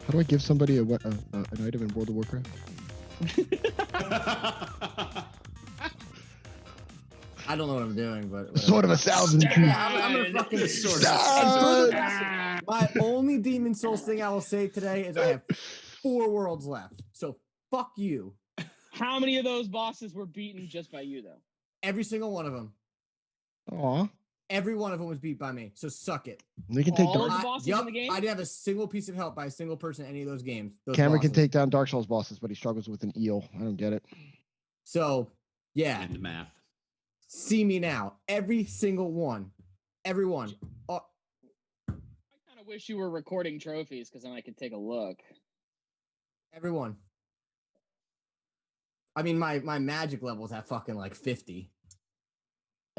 How do I give somebody an item in World of Warcraft? I don't know what I'm doing, but Sword of 1,000 Teeth. I'm gonna fucking Sword of My only Demon Souls thing I will say today is I have 4 worlds left. So fuck you. How many of those bosses were beaten just by you, though? Every single one of them. Aw. Every one of them was beat by me. So suck it. We can take All Dark. of the bosses in the game? I didn't have a single piece of help by a single person in any of those games. Cameron can take down Dark Souls bosses, but he struggles with an eel. I don't get it. So, yeah. And math. See me now. Every single one. Every one. I kind of wish you were recording trophies because then I could take a look. Everyone. I mean, my magic level is at fucking like 50.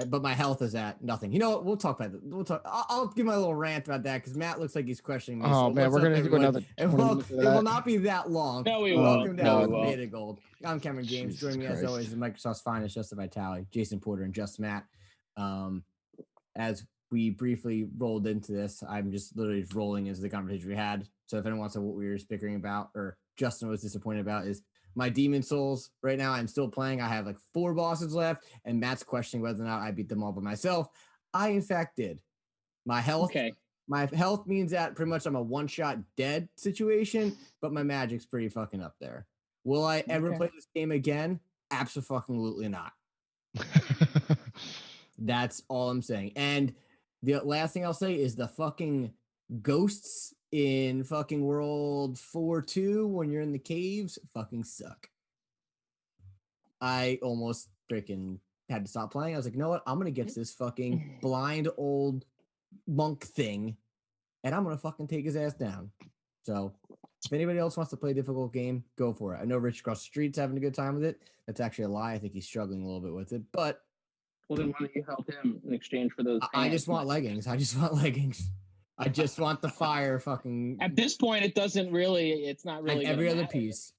But my health is at nothing. You know what? We'll talk about that. I'll give my little rant about that because Matt looks like he's questioning me. Oh, so man, we're going to do another. It will not be that long. No, we Welcome won't. down No, to we Beta Gold. I'm Cameron James. Jesus Joining me Christ. as always is Microsoft's finest, Justin Vitale, Jason Porter, and Just Matt. As we briefly rolled into this, I'm just literally rolling into the conversation we had. So if anyone wants to know what we were bickering about, or Justin was disappointed about, is my Demon Souls. Right now, I'm still playing. I have like 4 bosses left, and Matt's questioning whether or not I beat them all by myself. I, in fact, did. My health means that pretty much I'm a one-shot dead situation, but my magic's pretty fucking up there. Will I ever play this game again? Absolutely not. That's all I'm saying. And the last thing I'll say is the fucking ghosts in fucking World 4-2 when you're in the caves fucking suck. I almost freaking had to stop playing. I was like, you know what? I'm gonna get this fucking blind old monk thing, and I'm gonna fucking take his ass down. So if anybody else wants to play a difficult game, go for it. I know Rich across the street's having a good time with it. That's actually a lie. I think he's struggling a little bit with it, but Well, then why don't you help him in exchange for those? I just want leggings. I just want the fire fucking. At this point, it's not really. Every gonna other matter. piece.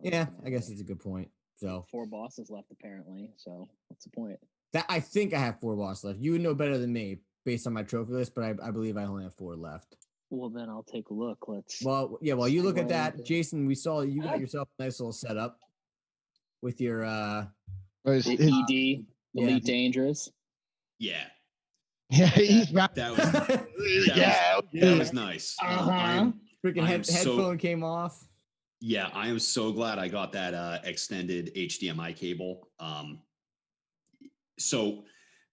Yeah, I guess it's a good point. So 4 bosses left apparently. So what's the point? that I think I have 4 bosses left. You would know better than me based on my trophy list, but I believe I only have 4 left. Well, then I'll take a look. While you look at that, Jason, we saw you got yourself a nice little setup with your ED, Elite Dangerous. Yeah. Yeah, he's right. That was nice. Freaking headphone came off. Yeah, I am so glad I got that extended HDMI cable.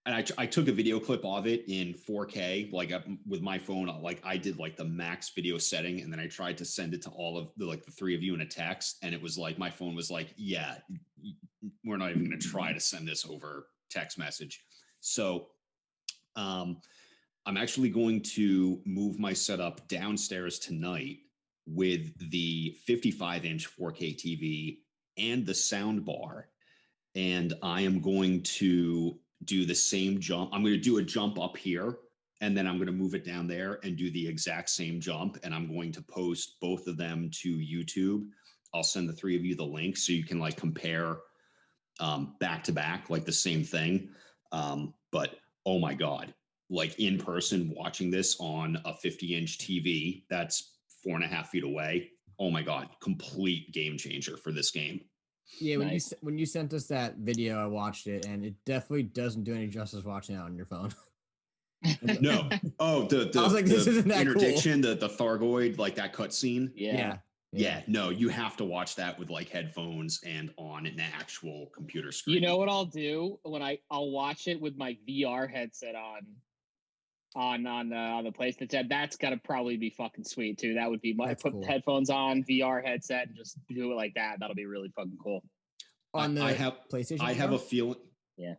And I took a video clip of it in 4K, with my phone. I did the max video setting, and then I tried to send it to all of the 3 of you in a text, and it was my phone was yeah, we're not even going to try to send this over text message. So, I'm actually going to move my setup downstairs tonight with the 55-inch 4K TV and the sound bar, and I am going to do the same jump. I'm going to do a jump up here, and then I'm going to move it down there and do the exact same jump, and I'm going to post both of them to YouTube. I'll send the 3 of you the link so you can compare back to back, the same thing. But oh my God, in person watching this on a 50-inch TV that's 4.5 feet away. Oh my God, complete game changer for this game. Yeah, when you sent us that video, I watched it, and it definitely doesn't do any justice watching it on your phone. No. Oh, the I was like, this isn't that interdiction, cool. the Thargoid, that cutscene. Yeah. No, you have to watch that with headphones and on an actual computer screen. You know what I'll do when I'll watch it with my VR headset on the PlayStation. That's gotta probably be fucking sweet too. That would be headphones on, VR headset, and just do it like that. That'll be really fucking cool. On the PlayStation, I have a feeling. Yeah.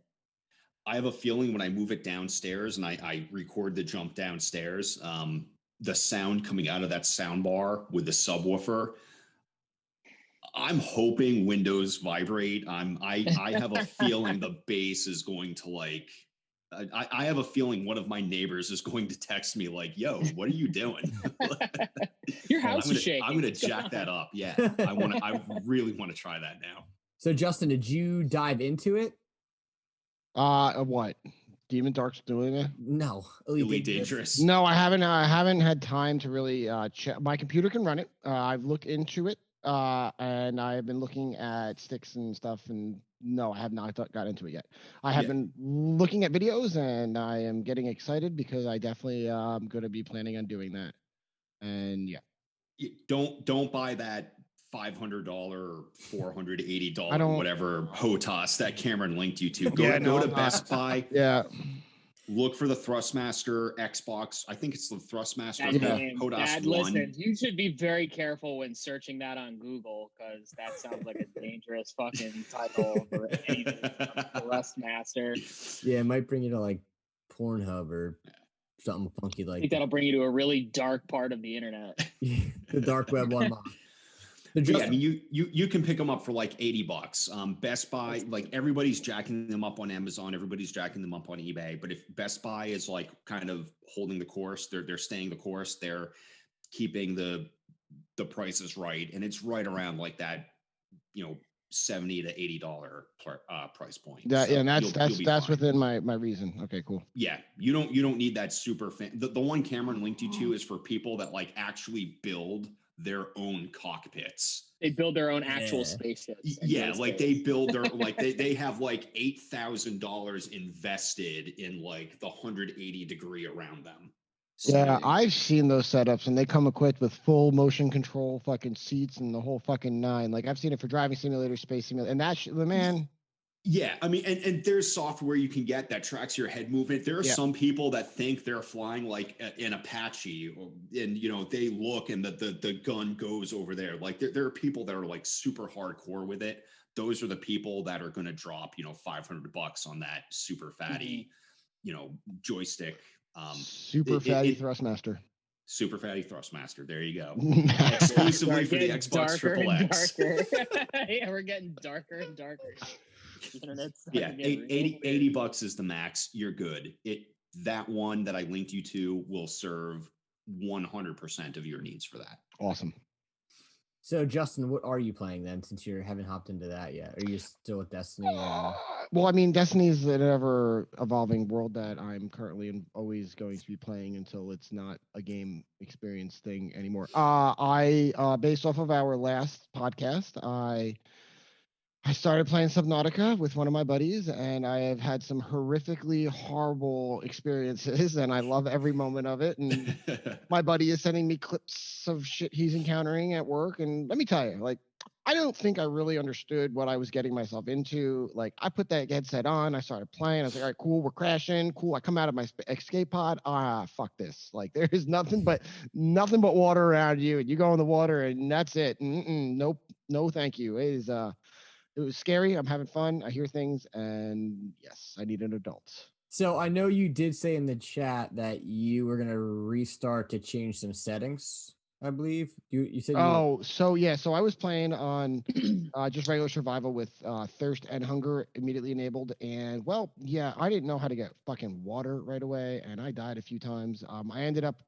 I have a feeling when I move it downstairs and I record the jump downstairs, the sound coming out of that sound bar with the subwoofer, I'm hoping windows vibrate. I have a feeling the bass is going to I have a feeling one of my neighbors is going to text me yo, what are you doing? Your house is shaking. I'm going to jack that up. Yeah. I really want to try that now. So Justin, did you dive into it? What? Demon Dark's doing it? No, Elite Dangerous. No, I haven't. I haven't had time to really check. My computer can run it. I've looked into it, and I've been looking at sticks and stuff. And no, I have not got into it yet. I have been looking at videos, and I am getting excited because I definitely am going to be planning on doing that. And yeah, Don't buy that $500 or $480 I don't- whatever HOTAS that Cameron linked you to. Go Yeah, go no, to I'm not. Best Buy. yeah. Look for the Thrustmaster Xbox. I think it's the Thrustmaster Dad, HOTAS listen, 1. you should be very careful when searching that on Google because that sounds like a dangerous fucking title for anything. Thrustmaster. Yeah, it might bring you to like Pornhub or something funky I like think that'll bring you to a really dark part of the internet. the dark web unlock. Yeah, I mean, you can pick them up for like $80. Best Buy, like everybody's jacking them up on Amazon, everybody's jacking them up on eBay. But if Best Buy is like kind of holding the course, they're staying the course, they're keeping the prices right, and it's right around like that, $70 to $80 price point. That, So and that's fine. within my reason. Okay, cool. Yeah, you don't need that super fan. The one Cameron linked you to is for people that like actually build their own cockpits. They build their own actual spaceships. Yeah, like they build their like they have like $8,000 invested in like the 180 degree around them. So, Yeah, I've seen those setups, and they come equipped with full motion control, fucking seats, and the whole fucking nine. Like I've seen it for driving simulator, space simulator, and that the man. Yeah, I mean, and there's software you can get that tracks your head movement. There are some people that think they're flying like an Apache, and they look and the gun goes over there. Like there are people that are like super hardcore with it. Those are the people that are going to drop $500 on that super fatty, joystick. Super fatty Thrustmaster. Super fatty Thrustmaster. There you go. Exclusively for the Xbox Triple X. Yeah, we're getting darker and darker. Yeah, $80 is the max. You're good. That one that I linked you to will serve 100% of your needs for that. Awesome. So Justin, what are you playing then? Since you haven't hopped into that yet, are you still with Destiny? Well, I mean, Destiny is an ever evolving world that I'm currently always going to be playing until it's not a game experience thing anymore. I based off of our last podcast, I started playing Subnautica with one of my buddies, and I have had some horrifically horrible experiences, and I love every moment of it. And my buddy is sending me clips of shit he's encountering at work. And let me tell you, like, I don't think I really understood what I was getting myself into. Like, I put that headset on, I started playing. I was like, all right, cool, we're crashing. Cool, I come out of my escape pod. Fuck this. Like, there is nothing but water around you, and you go in the water, and that's it. Nope, no, thank you. It was scary. I'm having fun. I hear things, and yes, I need an adult. So I know you did say in the chat that you were gonna restart to change some settings. I believe you said. So I was playing on just regular survival with thirst and hunger immediately enabled, and I didn't know how to get fucking water right away, and I died a few times. I ended up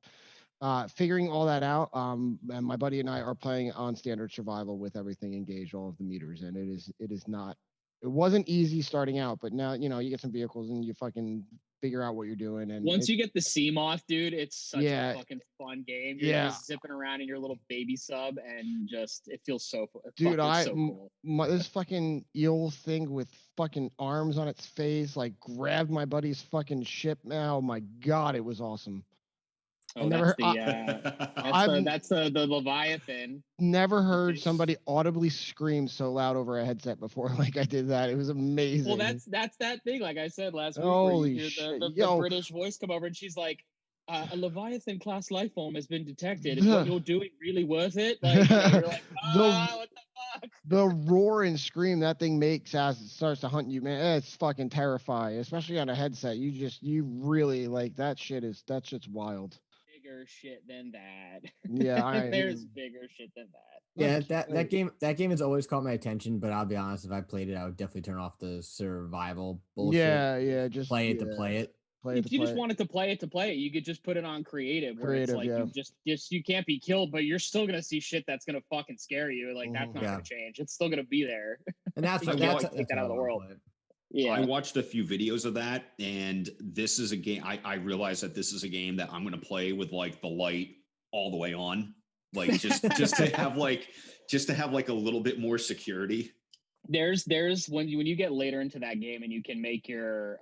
figuring all that out, and my buddy and I are playing on standard survival with everything engaged, all of the meters, and it wasn't easy starting out, but now you get some vehicles and you fucking figure out what you're doing. And once you get the CMOS, dude, it's such a fucking fun game. You're just zipping around in your little baby sub, and it feels so dude. So cool. This fucking eel thing with fucking arms on its face like grabbed my buddy's fucking ship. Oh my god, it was awesome. Oh, that's the Leviathan. Never heard somebody audibly scream so loud over a headset before like I did that. It was amazing. Well, that's that thing, like I said last week. Holy shit. The British voice come over and she's like, a Leviathan class life form has been detected. Is what you're doing really worth it? Like, you're like, what the fuck? The roar and scream that thing makes as it starts to hunt you, man, it's fucking terrifying, especially on a headset. You really like that shit's wild. Bigger shit than that. Yeah, there's bigger shit than that. Yeah, that game has always caught my attention, but I'll be honest, if I played it, I would definitely turn off the survival bullshit. Yeah, just play it to play it. If you just wanted to play it, you could just put it on creative, where it's like you can't be killed, but you're still gonna see shit that's gonna fucking scare you. Like that's not gonna change. It's still gonna be there. And that's take that out of the world. Yeah. I watched a few videos of that, and this is a game. I realized that this is a game that I'm going to play with like the light all the way on, like just to have like a little bit more security. There's when you get later into that game and you can make your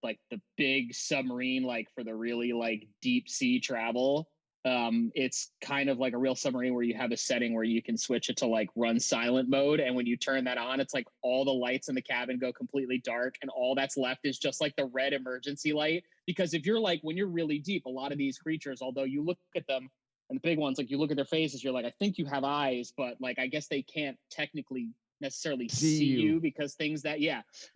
like the big submarine, like for the really like deep sea travel. It's kind of like a real submarine where you have a setting where you can switch it to like run silent mode, and when you turn that on, it's like all the lights in the cabin go completely dark, and all that's left is just like the red emergency light. Because if you're like, when you're really deep, a lot of these creatures, although you look at them, and the big ones, like you look at their faces, you're like, I think you have eyes, but like I guess they can't technically necessarily see you because things that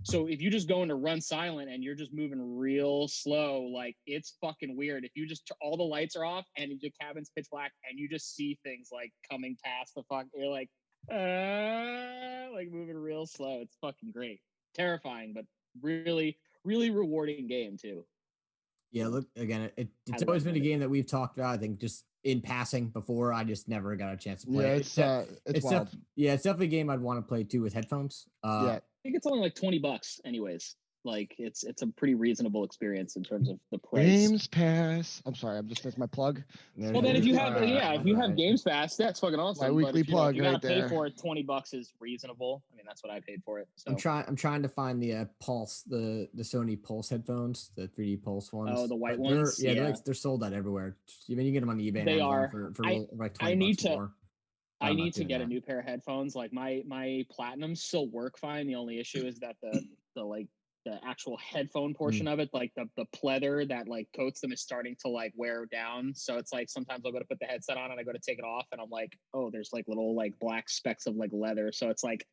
so if you just go into run silent and you're just moving real slow, like it's fucking weird. If you just all the lights are off and the cabin's pitch black and you just see things like coming past the fuck, you're like moving real slow. It's fucking great, terrifying, but really rewarding game too. Yeah, look, again, it's always been a game that we've talked about, I think, just in passing before. I just never got a chance to play. Yeah, it's wild. It's definitely a game I'd want to play too with headphones. Yeah. I think it's only like $20 anyways. Like it's a pretty reasonable experience in terms of the price. Games Pass. I'm sorry, that's my plug. Well, then if you have if you have Games Pass, that's fucking awesome. My weekly plug, you gotta right pay there. for it. $20 is reasonable. I mean, that's what I paid for it. So I'm trying to find the Pulse, the Sony Pulse headphones, the 3D Pulse ones. Oh, the white ones. They're sold out everywhere. You can get them on eBay. They are for like $20 more. I need to get a new pair of headphones. Like my Platinums still work fine. The only issue is that the actual headphone portion of it, like the pleather that like coats them, is starting to like wear down. So it's like sometimes I'll go to put the headset on and I go to take it off and I'm like, oh, there's like little like black specks of like leather. So it's like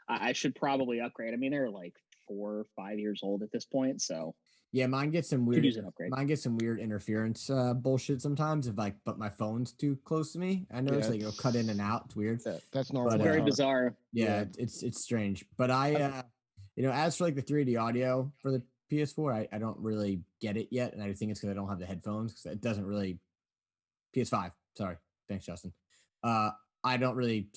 I should probably upgrade. I mean, they're like 4 or 5 years old at this point. So yeah, mine gets some weird. use an upgrade. Mine gets some weird interference bullshit sometimes. If but my phone's too close to me, I notice like it'll cut in and out. It's weird. That's normal. But, very bizarre. Yeah, it's strange. But I, as for like the 3D audio for the PS4, I don't really get it yet, and I think it's because I don't have the headphones, because it doesn't really. PS5. Sorry, thanks, Justin. I don't really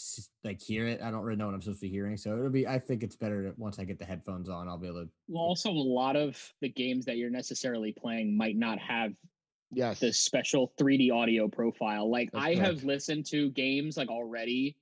like hear it. I don't really know what I'm supposed to be hearing. So it'll be, I think it's better that once I get the headphones on, I'll be able to. Well, also a lot of the games that you're necessarily playing might not have the special 3D audio profile. Like I have listened to games like already,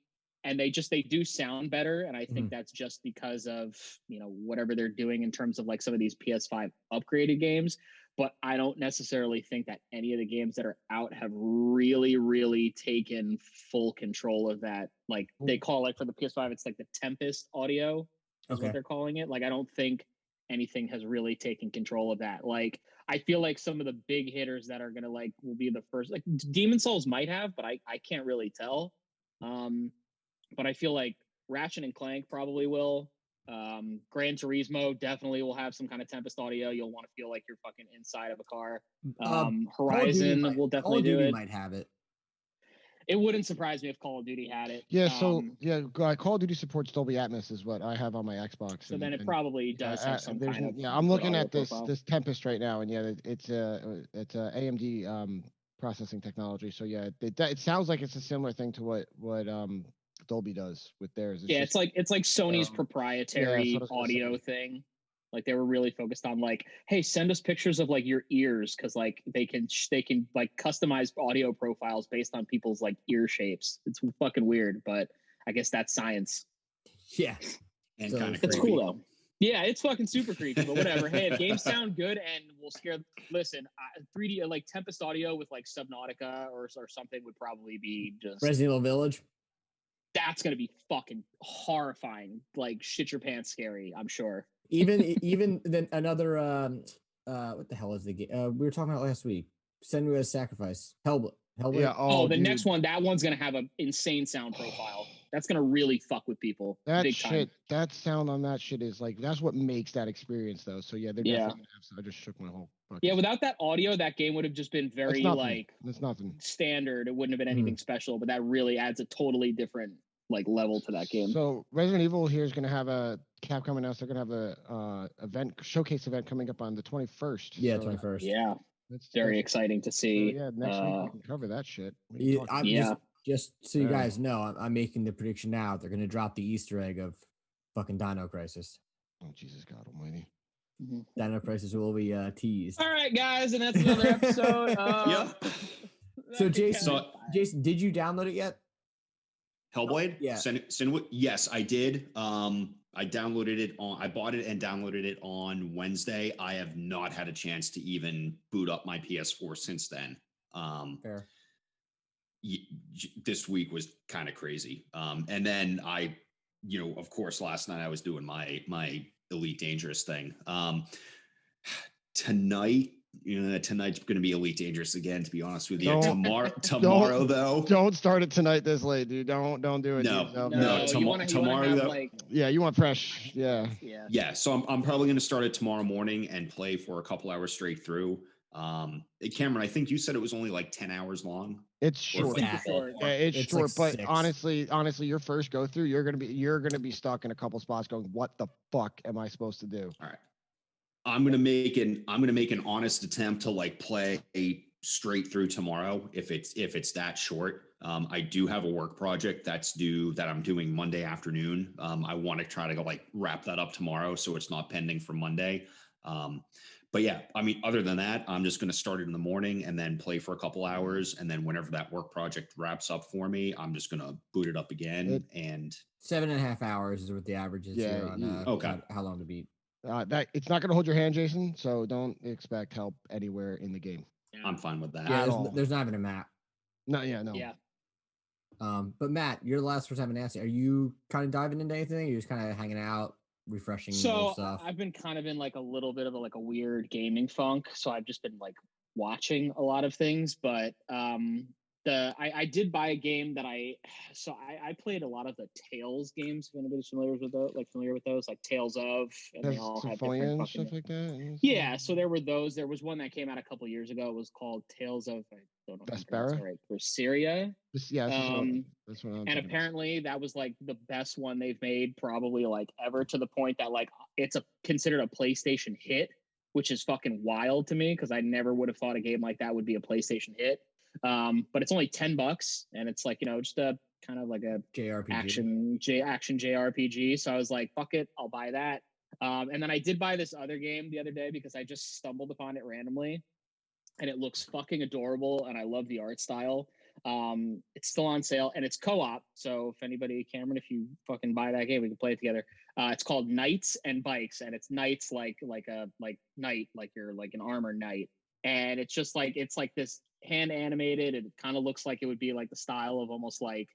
and they do sound better. And I think that's just because of, whatever they're doing in terms of like some of these PS5 upgraded games. But I don't necessarily think that any of the games that are out have really, really taken full control of that. Like they call it for the PS5, it's like the Tempest audio is what they're calling it. Like I don't think anything has really taken control of that. Like I feel like some of the big hitters that are gonna will be the first. Like Demon Souls might have, but I can't really tell. But I feel like Ratchet and Clank probably will. Gran Turismo definitely will have some kind of Tempest audio. You'll want to feel like you're fucking inside of a car. Horizon will definitely do it. Might have it. It wouldn't surprise me if Call of Duty had it. Yeah, Call of Duty supports Dolby Atmos is what I have on my Xbox. So then it probably does have some kind of. Yeah, I'm looking at this Tempest right now, and yeah, it's a AMD processing technology. So yeah, it sounds like it's a similar thing to what Dolby does with theirs. It's like Sony's proprietary audio thing. Like they were really focused on like, hey, send us pictures of like your ears, because like they can like customize audio profiles based on people's like ear shapes. It's fucking weird, but I guess that's science. Yeah, and kind of it's cool though. Yeah, it's fucking super creepy, but whatever. Hey, if games sound good and will scare, listen, 3D like Tempest audio with like Subnautica or something would probably be just Resident Evil Village. That's gonna be fucking horrifying, like shit your pants scary, I'm sure. Even then another what the hell is the game we were talking about last week? Senua's Sacrifice. Hellblade. Yeah. The next one, that one's gonna have an insane sound profile. That's gonna really fuck with people. That big shit, time. that sound on that shit is like, that's what makes that experience though. So yeah, they're definitely gonna have. I just shook my whole. Yeah, without that audio, that game would have just been very it's nothing standard. It wouldn't have been anything special, but that really adds a totally different like level to that game. So Resident Evil here is going to have a Capcom announced they're going to have a showcase event coming up on the 21st. Yeah, so 21st. Yeah, that's very exciting to see. So yeah, next week we can cover that shit. Just so you guys know, I'm making the prediction now. They're going to drop the Easter egg of fucking Dino Crisis. Oh, Jesus God Almighty! Dino prices will be teased. All right, guys, and that's another episode. Yep. So Jason, did you download it yet? Hellblade? Yeah. Yes, I did. I downloaded it I bought it and downloaded it on Wednesday. I have not had a chance to even boot up my PS4 since then. Fair. This week was kind of crazy. And then of course, last night I was doing my Elite Dangerous thing. Tonight's going to be Elite Dangerous again, to be honest with you. Tomorrow though. Don't start it tonight this late, dude. Don't do it. No. Tomorrow though. Yeah, you want fresh. Yeah. So I'm probably going to start it tomorrow morning and play for a couple hours straight through. Cameron, I think you said it was only like 10 hours long. It's short. It's short, like but honestly, your first go through, you're gonna be stuck in a couple spots going, what the fuck am I supposed to do? All right. I'm gonna make an honest attempt to like play straight through tomorrow if it's that short. I do have a work project that I'm doing Monday afternoon. I want to try to like wrap that up tomorrow so it's not pending for Monday. But yeah, I mean, other than that, I'm just going to start it in the morning and then play for a couple hours. And then whenever that work project wraps up for me, I'm just going to boot it up again. And 7.5 hours is what the average is here on how long to beat. That it's not going to hold your hand, Jason. So don't expect help anywhere in the game. I'm fine with that. Yeah, there's not even a map. No. Yeah. But Matt, you're the last person I haven't asked. Are you kind of diving into anything? You're just kind of hanging out, refreshing stuff? I've been kind of in like a little bit of a weird gaming funk. So I've just been like watching a lot of things, but I did buy a game that I played a lot of the Tales games. If anybody's familiar with those, like Tales of, and they all have different fucking stuff like that. Yeah, so there were those. There was one that came out a couple years ago. It was called Tales of, I don't know if I'm right, Berseria. This one. And apparently that was like the best one they've made probably like ever, to the point that like it's considered a PlayStation hit, which is fucking wild to me because I never would have thought a game like that would be a PlayStation hit. But it's only $10 and it's like, just a kind of like a JRPG. action JRPG. So I was like, fuck it, I'll buy that. And then I did buy this other game the other day because I just stumbled upon it randomly and it looks fucking adorable and I love the art style. It's still on sale and it's co-op. So if anybody, Cameron, if you fucking buy that game, we can play it together. It's called Knights and Bikes, and it's knights like knight, like you're like an armor knight. And it's just like, it's like this hand animated. It kind of looks like it would be like the style of almost like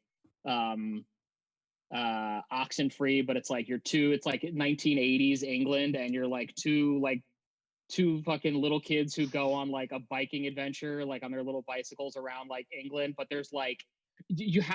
Oxenfree, but it's like it's like 1980s England, and you're like two fucking little kids who go on like a biking adventure, like on their little bicycles around like England. But there's like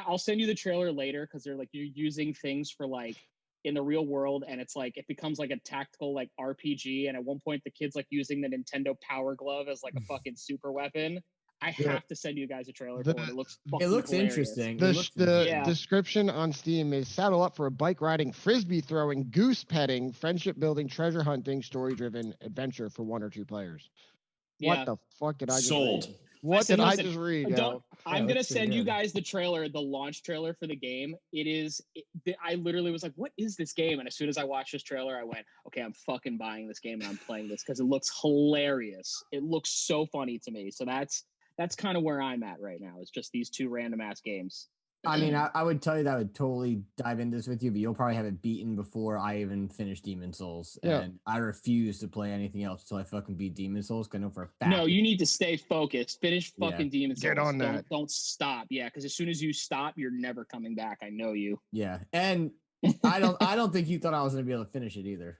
I'll send you the trailer later because they're like you're using things for like in the real world, and it's like it becomes like a tactical like RPG. And at one point, the kid's like using the Nintendo Power Glove as like a fucking super weapon. I have to send you guys a trailer for it. It looks hilarious. Interesting. The description on Steam is saddle up for a bike riding, frisbee throwing, goose petting, friendship building, treasure hunting, story driven adventure for 1 or 2 players. Yeah. What the fuck did I just sold? Read? What did I just read? I'm gonna send you guys the trailer, the launch trailer for the game. I literally was like, "What is this game?" And as soon as I watched this trailer, I went, "Okay, I'm fucking buying this game and I'm playing this because it looks hilarious. It looks so funny to me." So that's kind of where I'm at right now. It's just these 2 random ass games. I mean, I would tell you that I would totally dive into this with you, but you'll probably have it beaten before I even finish Demon Souls. Yeah. And I refuse to play anything else until I fucking beat Demon Souls. Because I know for a fact. No, you need to stay focused. Finish fucking Demon Souls. Get on that. Don't stop. Yeah, because as soon as you stop, you're never coming back. I know you. Yeah, and I don't think you thought I was going to be able to finish it either.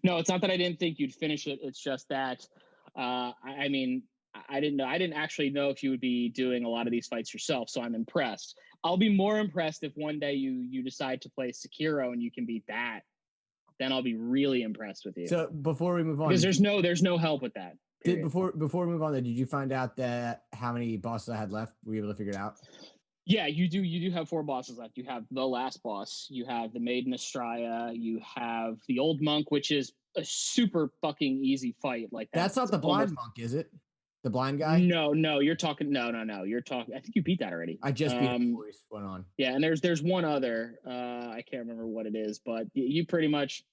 No, it's not that I didn't think you'd finish it. It's just that, I mean, I didn't know. I didn't actually know if you would be doing a lot of these fights yourself. So I'm impressed. I'll be more impressed if one day you decide to play Sekiro and you can beat that. Then I'll be really impressed with you. So before we move on, because there's no help with that. Before we move on, did you find out that how many bosses I had left? Were you able to figure it out? Yeah, you do. You do have 4 bosses left. You have the last boss. You have the Maiden Estrella. You have the Old Monk, which is a super fucking easy fight. Like that's not the blind monk, is it? The blind guy? No, you're talking. No, you're talking. I think you beat that already. I just beat it before we went on. Yeah, and there's one other. I can't remember what it is, but you pretty much.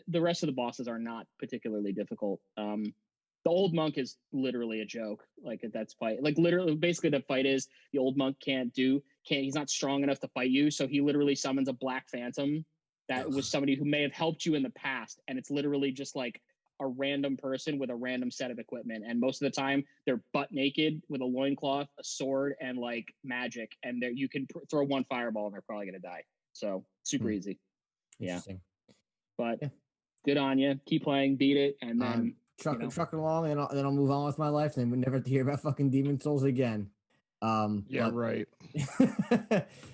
the rest of the bosses are not particularly difficult. The old monk is literally a joke. Like that's fight. Like literally, basically, the fight is the old monk he's not strong enough to fight you, so he literally summons a black phantom that was somebody who may have helped you in the past, and it's literally just like a random person with a random set of equipment, and most of the time they're butt naked with a loincloth, a sword, and like magic, and you can throw one fireball and they're probably gonna die. So super easy. Yeah, but good on you. Keep playing, beat it, and then trucking along, and then I'll move on with my life. And we never have to hear about fucking Demon Souls again. Right.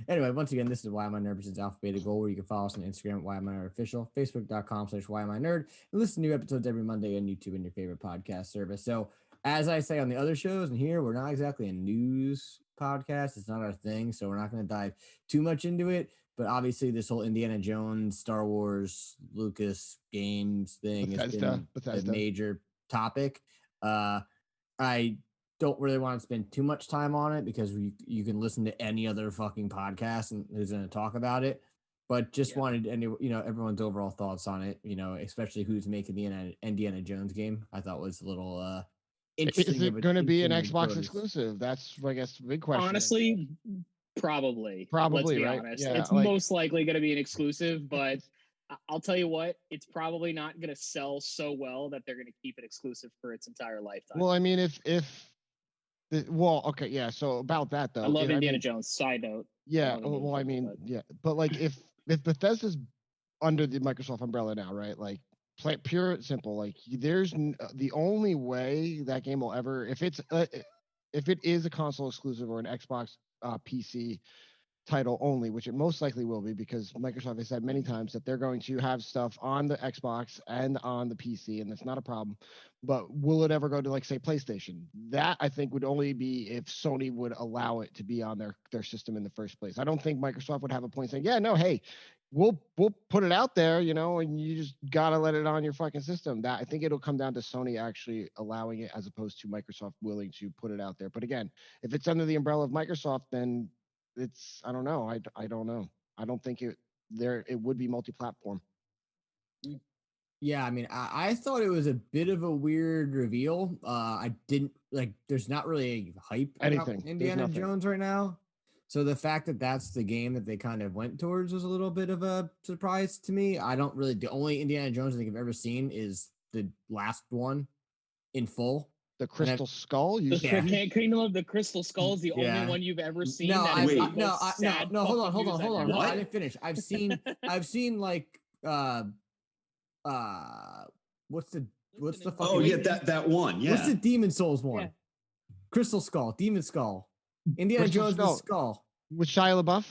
Anyway, once again, this is Why Am I Nerd presents Alpha Beta Gold, where you can follow us on Instagram at Why Am I Nerd Official, Facebook.com/Why Am I Nerd, and listen to new episodes every Monday on YouTube and your favorite podcast service. So, as I say on the other shows, and here we're not exactly a news podcast; it's not our thing, so we're not going to dive too much into it. But obviously, this whole Indiana Jones, Star Wars, Lucas Games thing has been a major topic. I don't really want to spend too much time on it because you can listen to any other fucking podcast and who's going to talk about it. But just wanted everyone's overall thoughts on it. Especially who's making the Indiana Jones game. I thought was a little interesting. Is it going to be an Xbox exclusive? That's, I guess, the big question. Honestly, probably. Let's be honest. Yeah, it's most likely going to be an exclusive, but I'll tell you what, it's probably not going to sell so well that they're going to keep it exclusive for its entire lifetime. Well, I mean, so about that though, I love Indiana Jones. Side note. Yeah, but like if Bethesda's under the Microsoft umbrella now, right? Like, pure and simple. Like, there's the only way that game will ever, if it is a console exclusive or an Xbox PC title only, which it most likely will be, because Microsoft has said many times that they're going to have stuff on the Xbox and on the PC, and that's not a problem. But will it ever go to, like, say, PlayStation? That, I think, would only be if Sony would allow it to be on their system in the first place. I don't think Microsoft would have a point saying, yeah, no, hey, we'll put it out there, and you just gotta let it on your fucking system. That, I think it'll come down to Sony actually allowing it, as opposed to Microsoft willing to put it out there. But again, if it's under the umbrella of Microsoft, then I don't know. I don't know. I don't think it would be multi-platform. Yeah, I mean, I thought it was a bit of a weird reveal. I didn't there's not really a hype about Indiana Jones right now. So the fact that that's the game that they kind of went towards was a little bit of a surprise to me. The only Indiana Jones I think I've ever seen is the last one in full. The Crystal Skull? Kingdom of the Crystal Skull is the only one you've ever seen. No, hold on. I didn't finish. I've seen like what's the fucking that one. Yeah. What's the Demon Souls one? Yeah. Crystal Skull, Demon Skull. Indiana Jones the Skull. With Shia LaBeouf?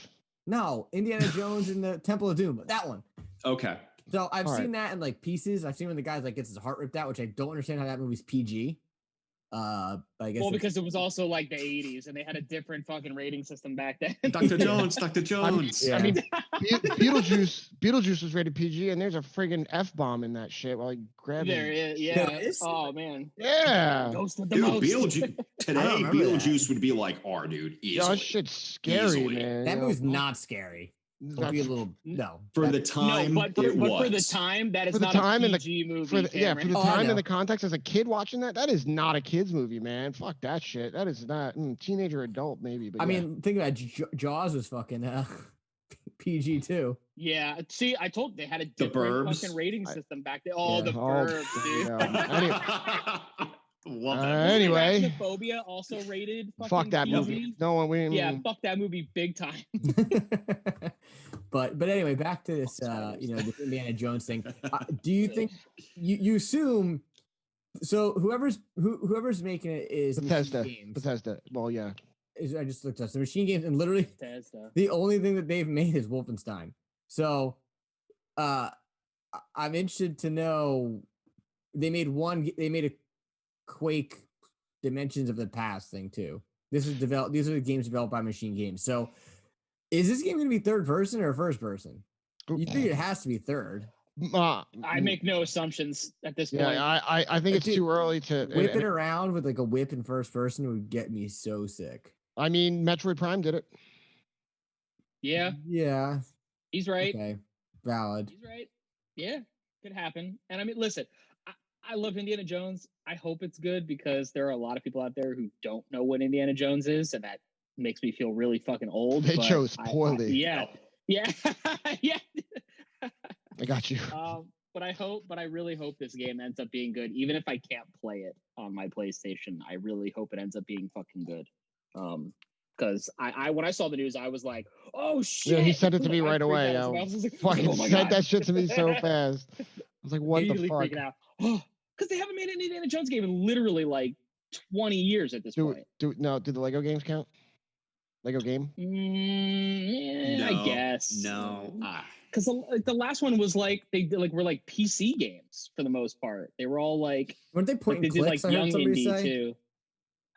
No, Indiana Jones in the Temple of Doom. That one. Okay. So I've seen that in like pieces. I've seen when the guy's like gets his heart ripped out, which I don't understand how that movie's PG. I guess because it was also like the 80s and they had a different fucking rating system back then. Dr. Jones. I mean, Beetlejuice was rated PG, and there's a friggin' F-bomb in that shit while he grabs There is, yeah. Oh man. Yeah. Ghost of the Dude, most. Beetlejuice would be like R, dude. Easily. That shit's scary, man. That movie's not scary. Be a little for the time. But for the time, that is not a PG movie. For the time and the context, as a kid watching that is not a kid's movie, man. Fuck that shit. That is not teenager, adult maybe. But I mean, think about Jaws was fucking PG too. Yeah, see, I told they had a different fucking rating system back then. The Burbs, dude. Anyway, Arachnophobia also rated. Fuck that movie. No one. Fuck that movie big time. But anyway, back to this. This Indiana Jones thing. Do you think you assume? So whoever's making it is Bethesda. Well, yeah. I just looked up the Machine Games, and literally Bethesda. The only thing that they've made is Wolfenstein. So, I'm interested to know. They made a Quake Dimensions of the Past thing too. These are the games developed by Machine Games. So is this game going to be third person or first person? You think it has to be third. I make no assumptions at this point. Yeah, I think it's too early to whip it around with like a whip in first person would get me so sick. I mean, Metroid Prime did it. Yeah. Yeah. He's right. Okay. Valid. He's right. Yeah. Could happen. And I mean, listen, I love Indiana Jones. I hope it's good because there are a lot of people out there who don't know what Indiana Jones is, and that makes me feel really fucking old. They chose poorly. Yeah. Yeah. I got you. But I really hope this game ends up being good. Even if I can't play it on my PlayStation, I really hope it ends up being fucking good. Because I when I saw the news, I was like, oh shit. Yeah, he sent it to me right away. I was like, fucking oh my sent God. that shit to me so fast. I was like, what the fuck? Freaking out. Because they haven't made an Indiana Jones game in literally like 20 years at this point. Do the Lego games count? Lego game? Yeah, I guess. No. Because the last one was like were like PC games for the most part. They were all like weren't they point and clicks? Did, like, I heard somebody say too.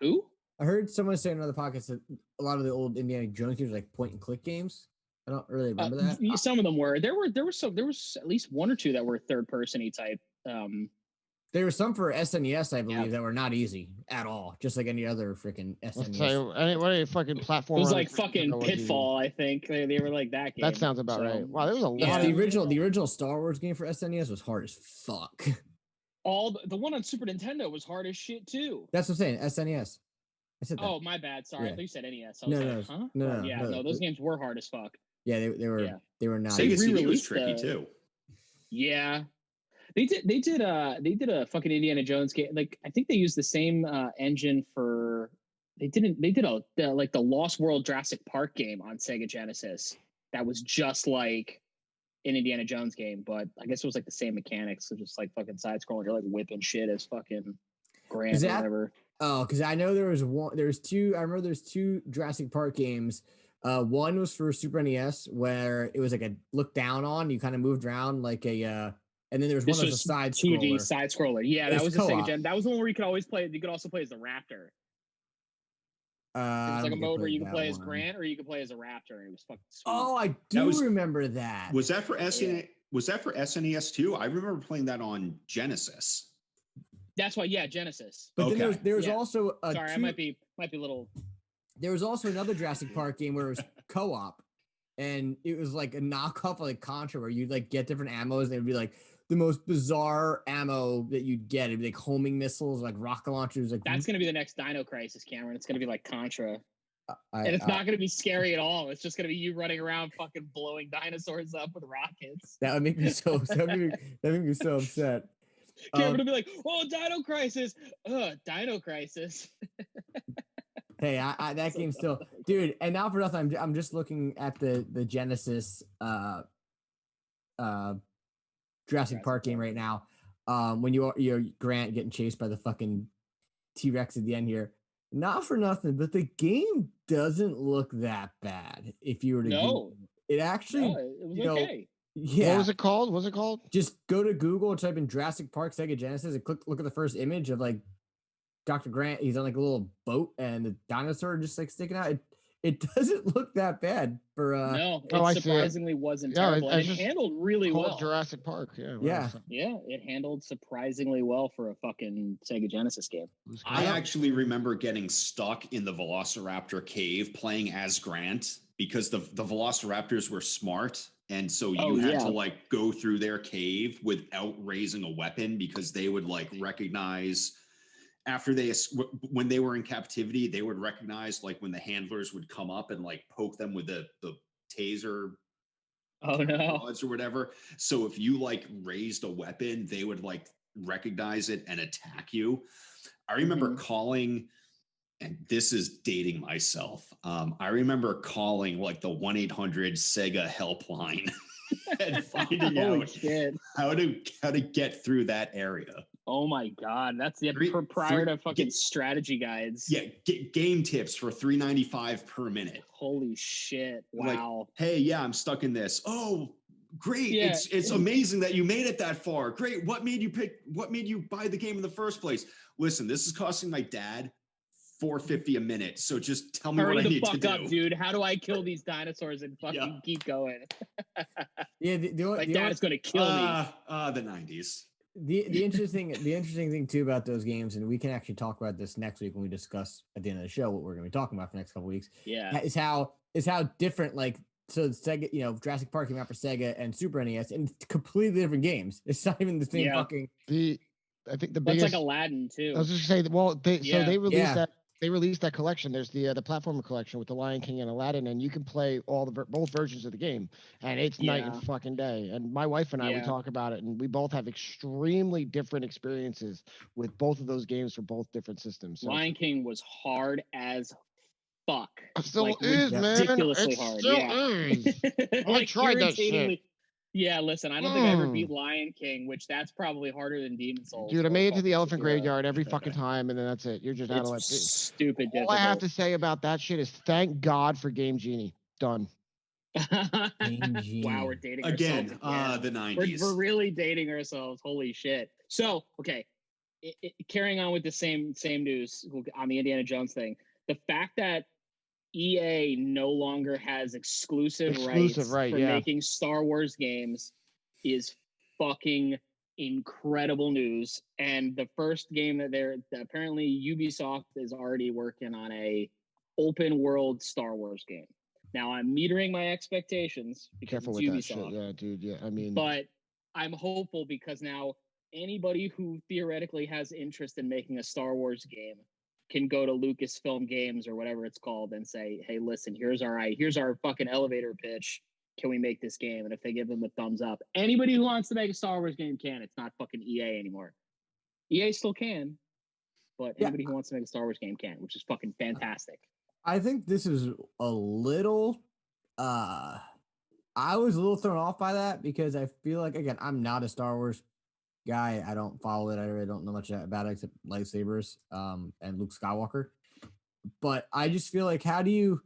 Who? I heard someone say in another podcast that a lot of the old Indiana Jones games were like point and click games. I don't really remember that. Some of them were. There was at least one or two that were third person-y type. There were some for SNES, I believe, that were not easy at all, just like any other freaking SNES. What a fucking platform. It was like fucking Pitfall, I think. They were like that game. That sounds about right. Wow, there was a lot. The original Star Wars game for SNES was hard as fuck. The one on Super Nintendo was hard as shit too. That's what I'm saying. SNES. I said that. Oh, my bad. Sorry, I thought you said NES. No, those games were hard as fuck. Yeah, they were not. Sega CD was tricky too. Yeah. They did a fucking Indiana Jones game. Like I think they used the same engine for. They did the Lost World Jurassic Park game on Sega Genesis. That was just like an Indiana Jones game, but I guess it was like the same mechanics. So just like fucking side scrolling, you're like whipping shit as fucking Grant or whatever. Oh, because I know there's two Jurassic Park games. One was for Super NES where it was like a look down on. You kind of moved around like a. And then there was one that was a side 2D side scroller. Yeah, that was a Sega Gen. That was the one where you could always play. You could also play as the Raptor. It was like a mode where you could play as Grant or you could play as a Raptor, and it was fucking sweet. Oh, I do remember that. Was that for SNES? Yeah. Was that for SNES too? I remember playing that on Genesis. That's why, yeah, Genesis. But then there was also a. Sorry, I might be a little. There was also another Jurassic Park game where it was co-op, and it was like a knockoff of like Contra, where you'd like get different ammos, and it'd be like the most bizarre ammo that you'd get. It'd be like homing missiles, like rocket launchers. Like that's gonna be the next Dino Crisis, Cameron. It's gonna be like Contra, and it's not gonna be scary at all. It's just gonna be you running around, fucking blowing dinosaurs up with rockets. That would make me so. that make me so upset. Cameron would be like, "Oh, Dino Crisis! Dino Crisis." Hey, that game still, dude. And now for nothing, I'm just looking at the Genesis Jurassic Park game right now. When you're Grant getting chased by the fucking T-Rex at the end here. Not for nothing, but the game doesn't look that bad. If you were to it actually, it was okay. Yeah. What was it called? Just go to Google and type in Jurassic Park Sega Genesis and look at the first image of like Dr. Grant. He's on like a little boat and the dinosaur just like sticking out. It doesn't look that bad for no, it surprisingly wasn't terrible. And it handled really well. Jurassic Park, yeah, it handled surprisingly well for a fucking Sega Genesis game. I actually remember getting stuck in the Velociraptor cave playing as Grant because the Velociraptors were smart, and so you had to like go through their cave without raising a weapon because they would like recognize. When they were in captivity, they would recognize like when the handlers would come up and like poke them with the taser rods or whatever. So if you like raised a weapon, they would like recognize it and attack you. I remember calling, and this is dating myself. I remember calling like the 1-800 Sega helpline and finding out how to get through that area. Oh my God, that's the prior to fucking strategy guides. Yeah, game tips for $3.95 per minute. Holy shit! Wow. Like, hey, yeah, I'm stuck in this. Oh, great! Yeah. It's amazing that you made it that far. Great. What made you buy the game in the first place? Listen, this is costing my dad $4.50 a minute. So just tell me what I need to do. Hurry the fuck up, dude. How do I kill these dinosaurs and fucking keep going? Yeah, my dad's gonna kill me. The 90s. The interesting thing too about those games, and we can actually talk about this next week when we discuss at the end of the show what we're going to be talking about for the next couple of weeks. Yeah, is how different like so Sega, Jurassic Park came out for Sega and Super NES, and it's completely different games. It's not even the same fucking. I think the That's biggest. like Aladdin too. I was just saying. Well, they released Yeah. that. They released that collection. There's the platformer collection with the Lion King and Aladdin, and you can play all both versions of the game, and it's night and fucking day. And my wife and I we talk about it, and we both have extremely different experiences with both of those games for both different systems. So Lion King was hard as fuck. it still like, is, man. ridiculously It hard. still is. I tried that shit. Yeah, listen, I don't think I ever beat Lion King, which that's probably harder than Demon Souls. Dude, I made it to the elephant graveyard every fucking time, and then that's it. You're just out of life. Stupid. All I have to say about that shit is thank God for Game Genie. Done. Wow, we're dating again. Again. The 90s. We're really dating ourselves. Holy shit. So, okay, carrying on with the same news on the Indiana Jones thing, the fact that EA no longer has exclusive rights for making Star Wars games is fucking incredible news. And the first game that apparently Ubisoft is already working on a open world Star Wars game. Now I'm metering my expectations because Careful it's with Ubisoft. that shit. Yeah, dude. Yeah, I mean, but I'm hopeful because now anybody who theoretically has interest in making a Star Wars game can go to Lucasfilm Games or whatever it's called and say, hey, listen, here's our fucking elevator pitch. Can we make this game? And if they give them a thumbs up, anybody who wants to make a Star Wars game can. It's not fucking EA anymore. EA still can, but anybody who wants to make a Star Wars game can, which is fucking fantastic. I think this is a little, I was a little thrown off by that because I feel like, again, I'm not a Star Wars guy. I don't follow it. I really don't know much about it except lightsabers and Luke Skywalker. But I just feel like, how do you,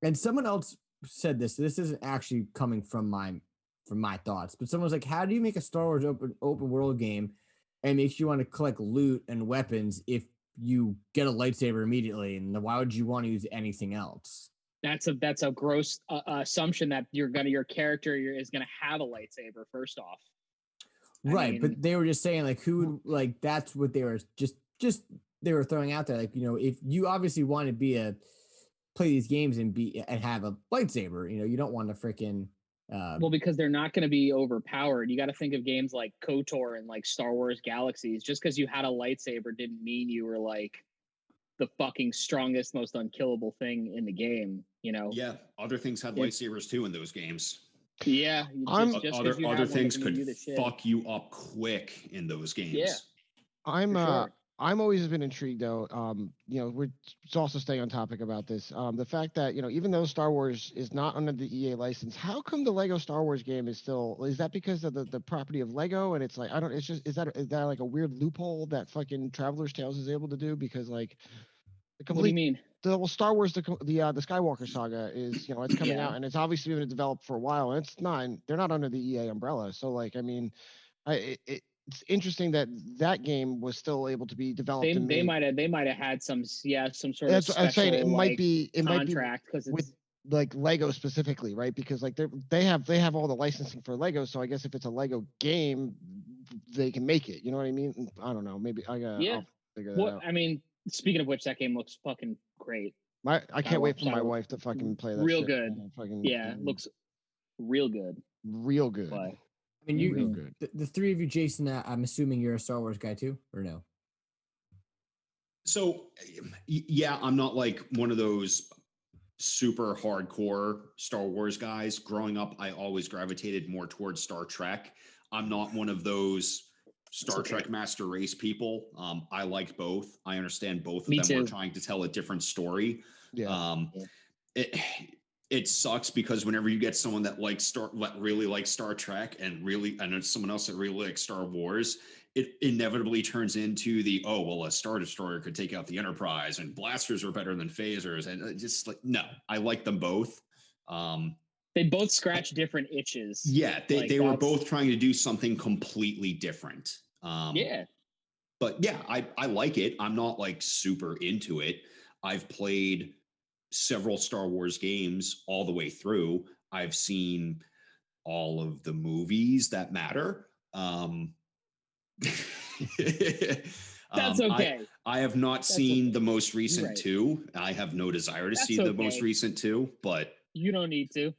and someone else said this isn't actually coming from my thoughts, but someone was like, how do you make a Star Wars open world game and makes you want to collect loot and weapons if you get a lightsaber immediately, and why would you want to use anything else? That's a gross assumption that your character is gonna have a lightsaber first off. Right, but they were just saying like who would, like that's what they were just they were throwing out there, like, if you obviously want to play these games and have a lightsaber, you don't want to freaking well, because they're not going to be overpowered. You got to think of games like KOTOR and like Star Wars Galaxies. Just because you had a lightsaber didn't mean you were like the fucking strongest, most unkillable thing in the game. Yeah, other things had lightsabers too in those games. Yeah, other things could fuck you up quick in those games. Yeah, I'm always been intrigued though. We're also staying on topic about this. The fact that even though Star Wars is not under the EA license, how come the Lego Star Wars game is that because of the property of Lego? And it's like is that like a weird loophole that fucking Traveler's Tales is able to do? Because like the complete, what do you mean? The Star Wars the Skywalker saga is it's coming out and it's obviously been developed for a while and they're not under the EA umbrella. So like I mean, it's interesting that game was still able to be developed. They might have had some sort of special, I'm saying it might be contract because with like Lego specifically, right? Because like they have all the licensing for Lego, so I guess if it's a Lego game, they can make it. You know what I mean? I don't know. Maybe I'll figure that out. I mean, speaking of which, that game looks fucking great. I can't wait for my wife to fucking play that. Real shit. Good. Looks real good. Real good. But, I mean, the three of you, Jason, I'm assuming you're a Star Wars guy too, or no? So, yeah, I'm not like one of those super hardcore Star Wars guys. Growing up, I always gravitated more towards Star Trek. I'm not one of those Star Trek Master Race people. I liked both. I understand both of them were trying to tell a different story. It sucks because whenever you get someone that really likes Star Trek and someone else that really likes Star Wars, it inevitably turns into a Star Destroyer could take out the Enterprise and blasters are better than phasers. And just like, no, I like them both. They both scratch different itches. Yeah, they were both trying to do something completely different. But yeah, I like it. I'm not like super into it. I've played several Star Wars games all the way through. I've seen all of the movies that matter. That's okay. I have not seen the most recent two. I have no desire to see the most recent two, but you don't need to.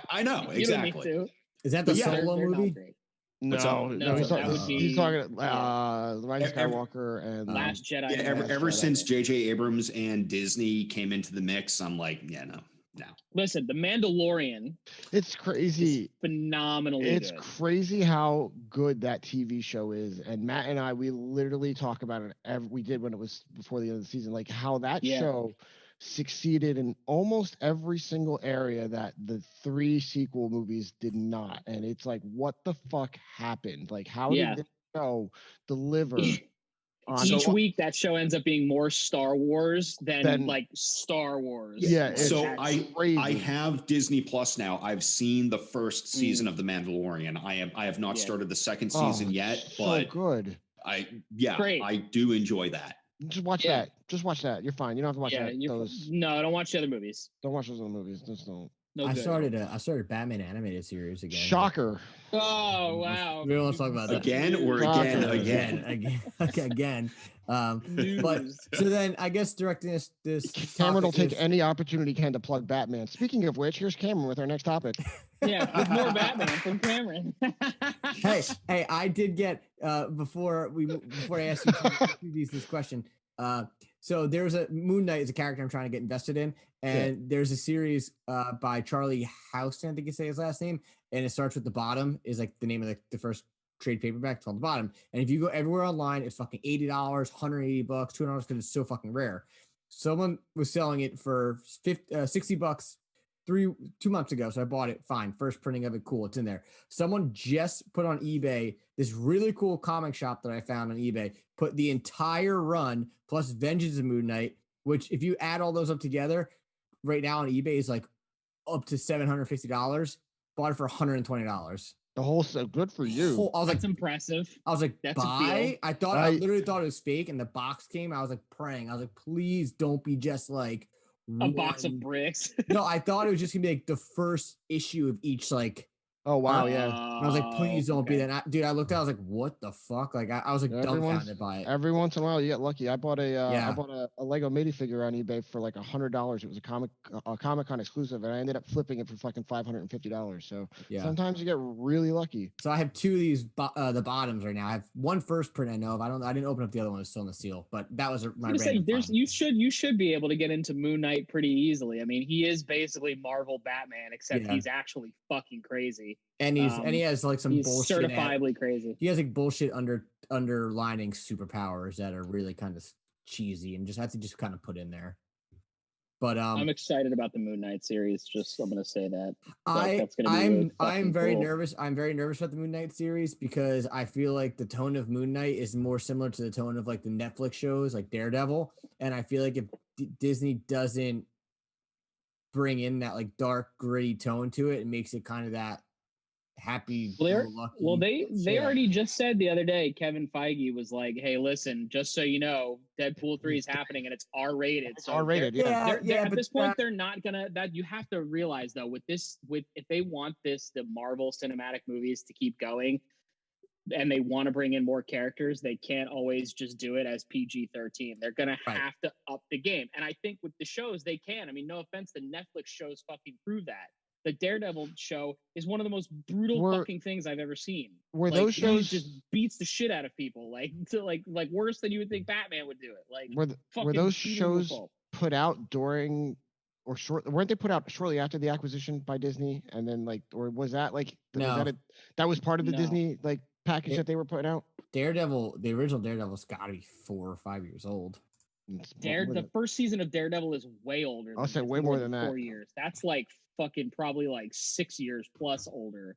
I know You don't need exactly. to. Is that the Yeah, Solo They're not movie? great. What's up? No, he's No, talking. that would He's be- talking. yeah. The Rise of Ever- Skywalker and Last Jedi. Yeah, and ever Jedi. since J.J. Abrams and Disney came into the mix, I'm like, yeah, no. Listen, The Mandalorian It's is crazy. phenomenally It's good. crazy how good that TV show is. And Matt and I, we literally talk about it. We did when it was before the end of the season, like how that Yeah. show succeeded in almost every single area that the 3 sequel movies did not. And it's like, what the fuck happened? Like, how Yeah. did this show deliver? on Each all- week, that show ends up being more Star Wars than Then- Star Wars. Yeah, Like, it's So that's- crazy. I have Disney Plus now. I've seen the first season of The Mandalorian. I have not Yeah. started the second Oh, season yet, so but good. Great. I do enjoy that. Just watch Yeah. that. Just watch that. You're fine. You don't have to watch that. No, don't watch the other movies. Don't watch those other movies. Just don't. No I good. started Batman animated series again. Shocker. Oh wow! We don't want to talk about that. Again or Shocker. again. But News. so then I guess directing this Cameron will topic take is- any opportunity he can to plug Batman. Speaking of which, here's Cameron with our next topic. Yeah, with more Batman from Cameron. hey, I did get before I asked you this question. So there's a Moon Knight is a character I'm trying to get invested in, and there's a series by Charlie Houston, I think you say his last name, and it starts with The Bottom is like the name of the first trade paperback. It's called The Bottom, and if you go everywhere online, it's fucking $80, $180, $200 because it's so fucking rare. Someone was selling it for $60 2 months ago, so I bought it. Fine, first printing of it, cool, it's in there. Someone just put on eBay this really cool comic shop that I found on eBay, put the entire run plus Vengeance of Moon Knight, which if you add all those up together, right now on eBay is like up to $750. Bought it for $120. The whole set. Good for you. I was That's like, impressive. That's a buy. deal. I literally thought it was fake, and the box came. I was like praying. I was like, please don't be just like A box of bricks. No, I thought it was just gonna be like the first issue of each like. Oh wow, yeah. And I was like, please don't be that. Dude, I looked at it, I was like, what the fuck? Like I was like dumbfounded by it. Every once in a while, you get lucky. I bought a Yeah. a Lego minifigure on eBay for like $100. It was a Comic-Con exclusive, and I ended up flipping it for fucking $550. So Yeah. sometimes you get really lucky. So I have 2 of these the bottoms right now. I have one first print I know of. I didn't open up the other one. It's still in the seal, but that was my I was gonna say, random find. you should be able to get into Moon Knight pretty easily. I mean, he is basically Marvel Batman, except Yeah. he's actually fucking crazy. And he has like some He's bullshit. certifiably crazy. He has like bullshit underlining superpowers that are really kind of cheesy and just have to just kind of put in there. But I'm excited about the Moon Knight series. Just I'm gonna say that. I'm really I'm very cool. nervous. I'm very nervous about the Moon Knight series because I feel like the tone of Moon Knight is more similar to the tone of like the Netflix shows like Daredevil, and I feel like if Disney doesn't bring in that like dark gritty tone to it, it makes it kind of that happy. Well, they Yeah. already just said the other day, Kevin Feige was like, "Hey, listen, just so you know, Deadpool 3 is happening and it's R-rated." It's R-rated, yeah. At this point, they're not gonna. That you have to realize though, with if they want the Marvel cinematic movies to keep going, and they want to bring in more characters, they can't always just do it as PG-13. They're gonna have to up the game, and I think with the shows they can. I mean, no offense, the Netflix shows fucking prove that. The Daredevil show is one of the most brutal fucking things I've ever seen. Those shows just beats the shit out of people, like worse than you would think Batman would do it. Like were those shows put out during or weren't they put out shortly after the acquisition by Disney? And then or was that that was part of the Disney package that they were putting out? Daredevil, the original Daredevil's got to be 4 or 5 years old. The first season of Daredevil is way older. I'll say way more than that. 4 years. That's like fucking probably like 6 years plus older.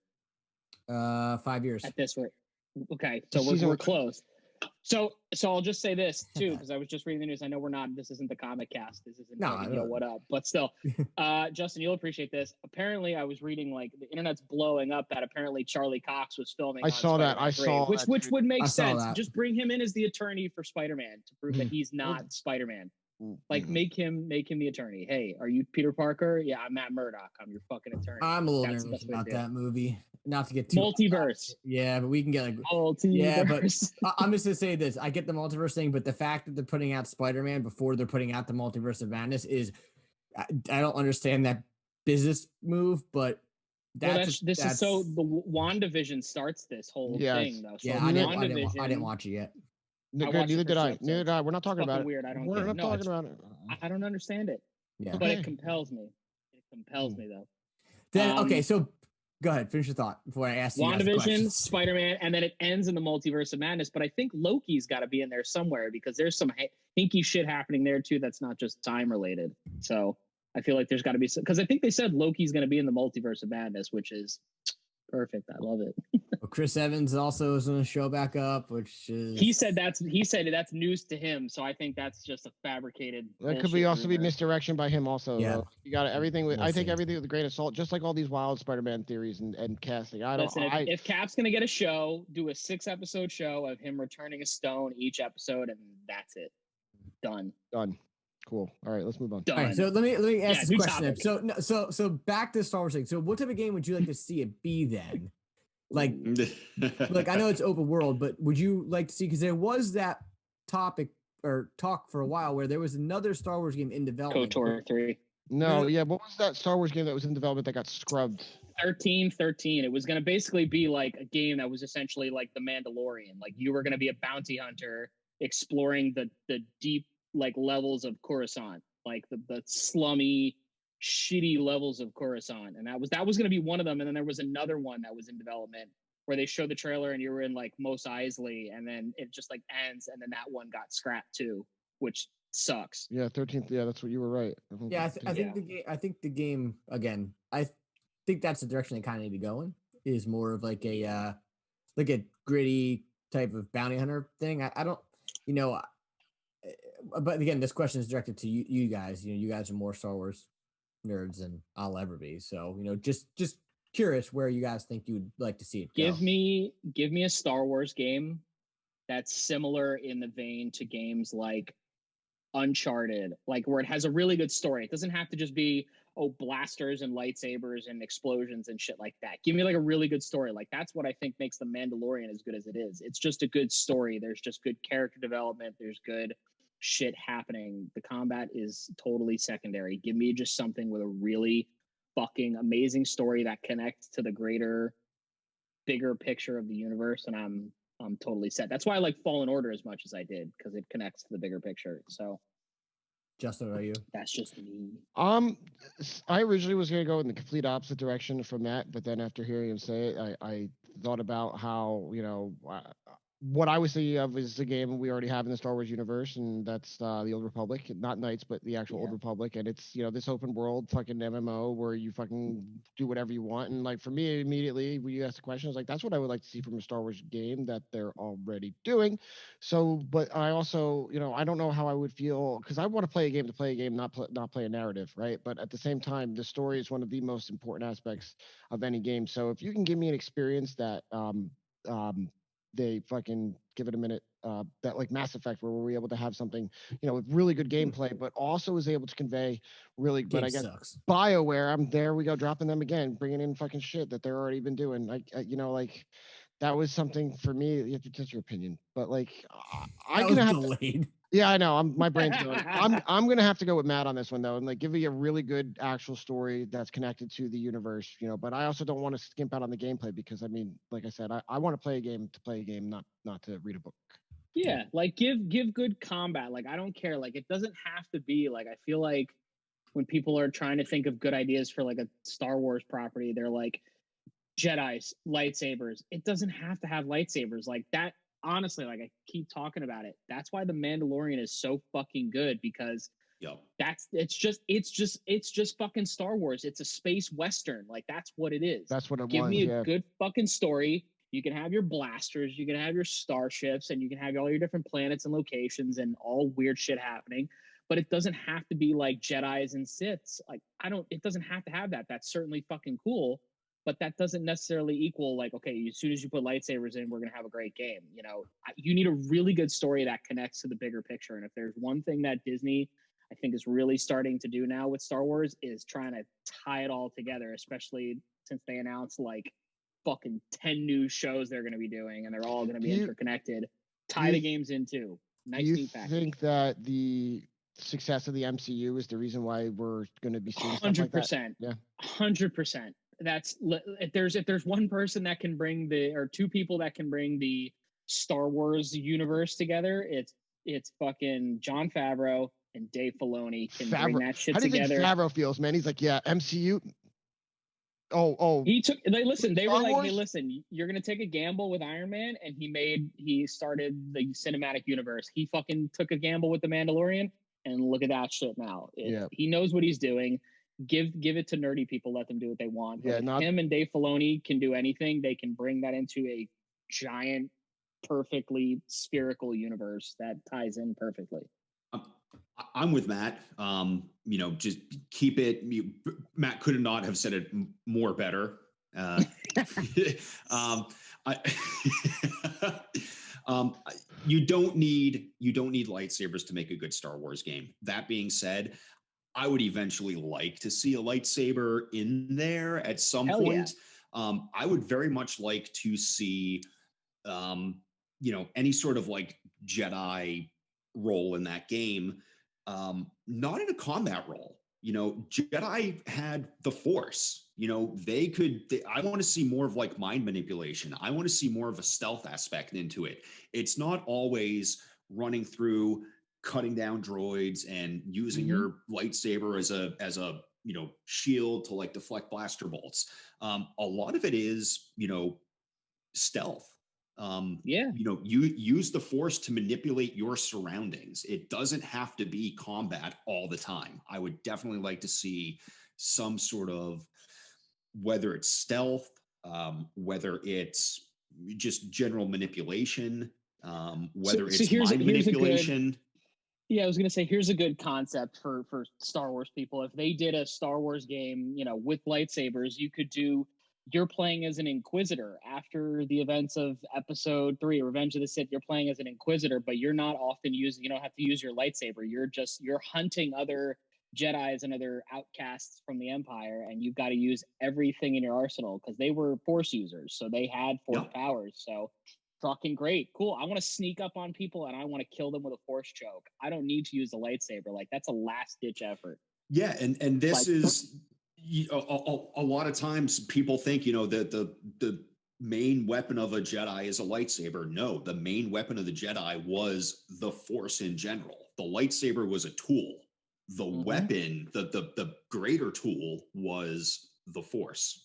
5 years at this rate. Okay, so we're close. So I'll just say this too, because I was just reading the news. I know this isn't the comic cast. This isn't what up, but still, Justin, you'll appreciate this. Apparently, I was reading the internet's blowing up that apparently Charlie Cox was filming. I saw that. Which would make sense. Just bring him in as the attorney for Spider-Man to prove that he's not Spider-Man. Make him the attorney. Hey, are you Peter Parker? Yeah, I'm Matt Murdock. I'm your fucking attorney. I'm a little nervous about that movie. Not to get too multiverse. Yeah, but we can get multiverse. Yeah, but I'm just gonna say this. I get the multiverse thing, but the fact that they're putting out Spider-Man before they're putting out the Multiverse of Madness is I don't understand that business move, but That's this is so the WandaVision starts this whole thing though. So yeah, I didn't watch it yet. Neither did I. Neither did I. We're not talking about it. Weird. I don't. We're not talking about it. I don't understand it. Yeah, but it compels me. It compels me though. Then okay, so go ahead, finish your thought before I ask you guys WandaVision, Spider-Man, and then it ends in the multiverse of madness. But I think Loki's got to be in there somewhere because there's some hinky shit happening there too that's not just time related. So I feel like there's got to be some, because I think they said Loki's going to be in the multiverse of madness, which is perfect. I love it. Well, Chris Evans also is going to show back up, which is he said that's news to him. So I think that's just a fabricated. That could be also be misdirection by him also. Yeah, though. You got everything with. I think everything with a grain of salt, just like all these wild Spider-Man theories and casting. If Cap's gonna get a show, do a 6-episode show of him returning a stone each episode, and that's it. Done. Cool. All right, let's move on. All right, so let me ask this question. So back to Star Wars thing. So what type of game would you like to see it be then? Like I know it's open world, but would you like to see, because there was that topic or talk for a while where there was another Star Wars game in development. KOTOR 3. No, yeah. What was that Star Wars game that was in development that got scrubbed? 13. It was going to basically be like a game that was essentially like The Mandalorian. Like you were going to be a bounty hunter exploring the deep like levels of Coruscant, like the slummy, shitty levels of Coruscant. And that was going to be one of them. And then there was another one that was in development where they showed the trailer and you were in like Mos Eisley, and then it just like ends, and then that one got scrapped too, which sucks. Yeah, 13th. Yeah, that's what you were right. I think the game again. I think that's the direction they kind of need to go in. Is more of like a gritty type of bounty hunter thing. I don't, but again, this question is directed to you guys. You guys are more Star Wars nerds than I'll ever be. So just curious where you guys think you would like to see it go. Give me a Star Wars game that's similar in the vein to games like Uncharted, like where it has a really good story. It doesn't have to just be blasters and lightsabers and explosions and shit like that. Give me like a really good story. Like that's what I think makes The Mandalorian as good as it is. It's just a good story. There's just good character development. There's good shit happening. The combat is totally secondary. Give me just something with a really fucking amazing story that connects to the bigger picture of the universe, and I'm totally set. That's why I like Fallen Order as much as I did, because it connects to the bigger picture. So Justin, what are you? That's just me. I originally was going to go in the complete opposite direction from that, but then after hearing him say it, I thought about how, what I was thinking of is the game we already have in the Star Wars universe, and that's the Old Republic, not Knights, but the actual Old Republic. And it's, this open world fucking MMO where you fucking do whatever you want. And like for me, immediately when you asked the question, I was like, that's what I would like to see from a Star Wars game that they're already doing. So, but I also, I don't know how I would feel, because I want to play a game, not play a narrative, right? But at the same time, the story is one of the most important aspects of any game. So if you can give me an experience that they fucking give it a minute, that like Mass Effect, where we're able to have something, with really good gameplay, but also is able to convey really, but I guess sucks. BioWare, there we go, dropping them again, bringing in fucking shit that they're already been doing. Like, like that was something for me. You have to test your opinion, but like, I'm gonna have delayed. Yeah, I know. My brain's doing it. I'm gonna have to go with Matt on this one though, and like give me a really good actual story that's connected to the universe, But I also don't want to skimp out on the gameplay, because I mean, like I said, I want to play a game, not to read a book. Yeah, like give good combat. Like I don't care. Like it doesn't have to be like, I feel like when people are trying to think of good ideas for like a Star Wars property, they're like Jedi's, lightsabers. It doesn't have to have lightsabers like that. Honestly, like I keep talking about it. That's why The Mandalorian is so fucking good, because it's just fucking Star Wars. It's a space Western. Like that's what it is. That's what it was. Give me a good fucking story. You can have your blasters, you can have your starships, and you can have all your different planets and locations and all weird shit happening. But it doesn't have to be like Jedis and Siths. Like it doesn't have to have that. That's certainly fucking cool. But that doesn't necessarily equal like, okay, as soon as you put lightsabers in, we're going to have a great game. You need a really good story that connects to the bigger picture. And if there's one thing that Disney, I think, is really starting to do now with Star Wars, is trying to tie it all together, especially since they announced like fucking 10 new shows they're going to be doing, and they're all going to be interconnected. Tie the games in too. Nice new package. Do you think that the success of the MCU is the reason why we're going to be seeing 100%. Yeah, 100%. if there's one person that can bring or two people that can bring the Star Wars universe together, it's fucking Jon Favreau and Dave Filoni can bring that shit together. How do you think Favreau feels, man? He's like, yeah, MCU. Oh. They were like, hey, listen, you're gonna take a gamble with Iron Man, and he started the cinematic universe. He fucking took a gamble with the Mandalorian, and look at that shit now. He knows what he's doing. Give it to nerdy people. Let them do what they want. Yeah, him and Dave Filoni can do anything. They can bring that into a giant, perfectly spherical universe that ties in perfectly. I'm with Matt. Just keep it. Matt could not have said it more better. You don't need lightsabers to make a good Star Wars game. That being said, I would eventually like to see a lightsaber in there at some point. Yeah. I would very much like to see, any sort of like Jedi role in that game. Not in a combat role. Jedi had the Force. I want to see more of like mind manipulation. I want to see more of a stealth aspect into it. It's not always running through, cutting down droids and using your lightsaber as a shield to like deflect blaster bolts. A lot of it is, stealth. You use the Force to manipulate your surroundings. It doesn't have to be combat all the time. I would definitely like to see some sort of, whether it's stealth, whether it's just general manipulation, whether it's mind manipulation. I was going to say, here's a good concept for Star Wars people. If they did a Star Wars game, with lightsabers, you could do, you're playing as an Inquisitor after the events of Episode 3, Revenge of the Sith. You're playing as an Inquisitor, but you're not often you don't have to use your lightsaber. You're hunting other Jedis and other outcasts from the Empire, and you've got to use everything in your arsenal because they were Force users, so they had Force powers. So fucking great. Cool. I want to sneak up on people and I want to kill them with a Force choke. I don't need to use a lightsaber. Like, that's a last ditch effort. Yeah. And this is a lot of times people think, that the main weapon of a Jedi is a lightsaber. No, the main weapon of the Jedi was the Force in general. The lightsaber was a tool. The weapon, the greater tool was the Force.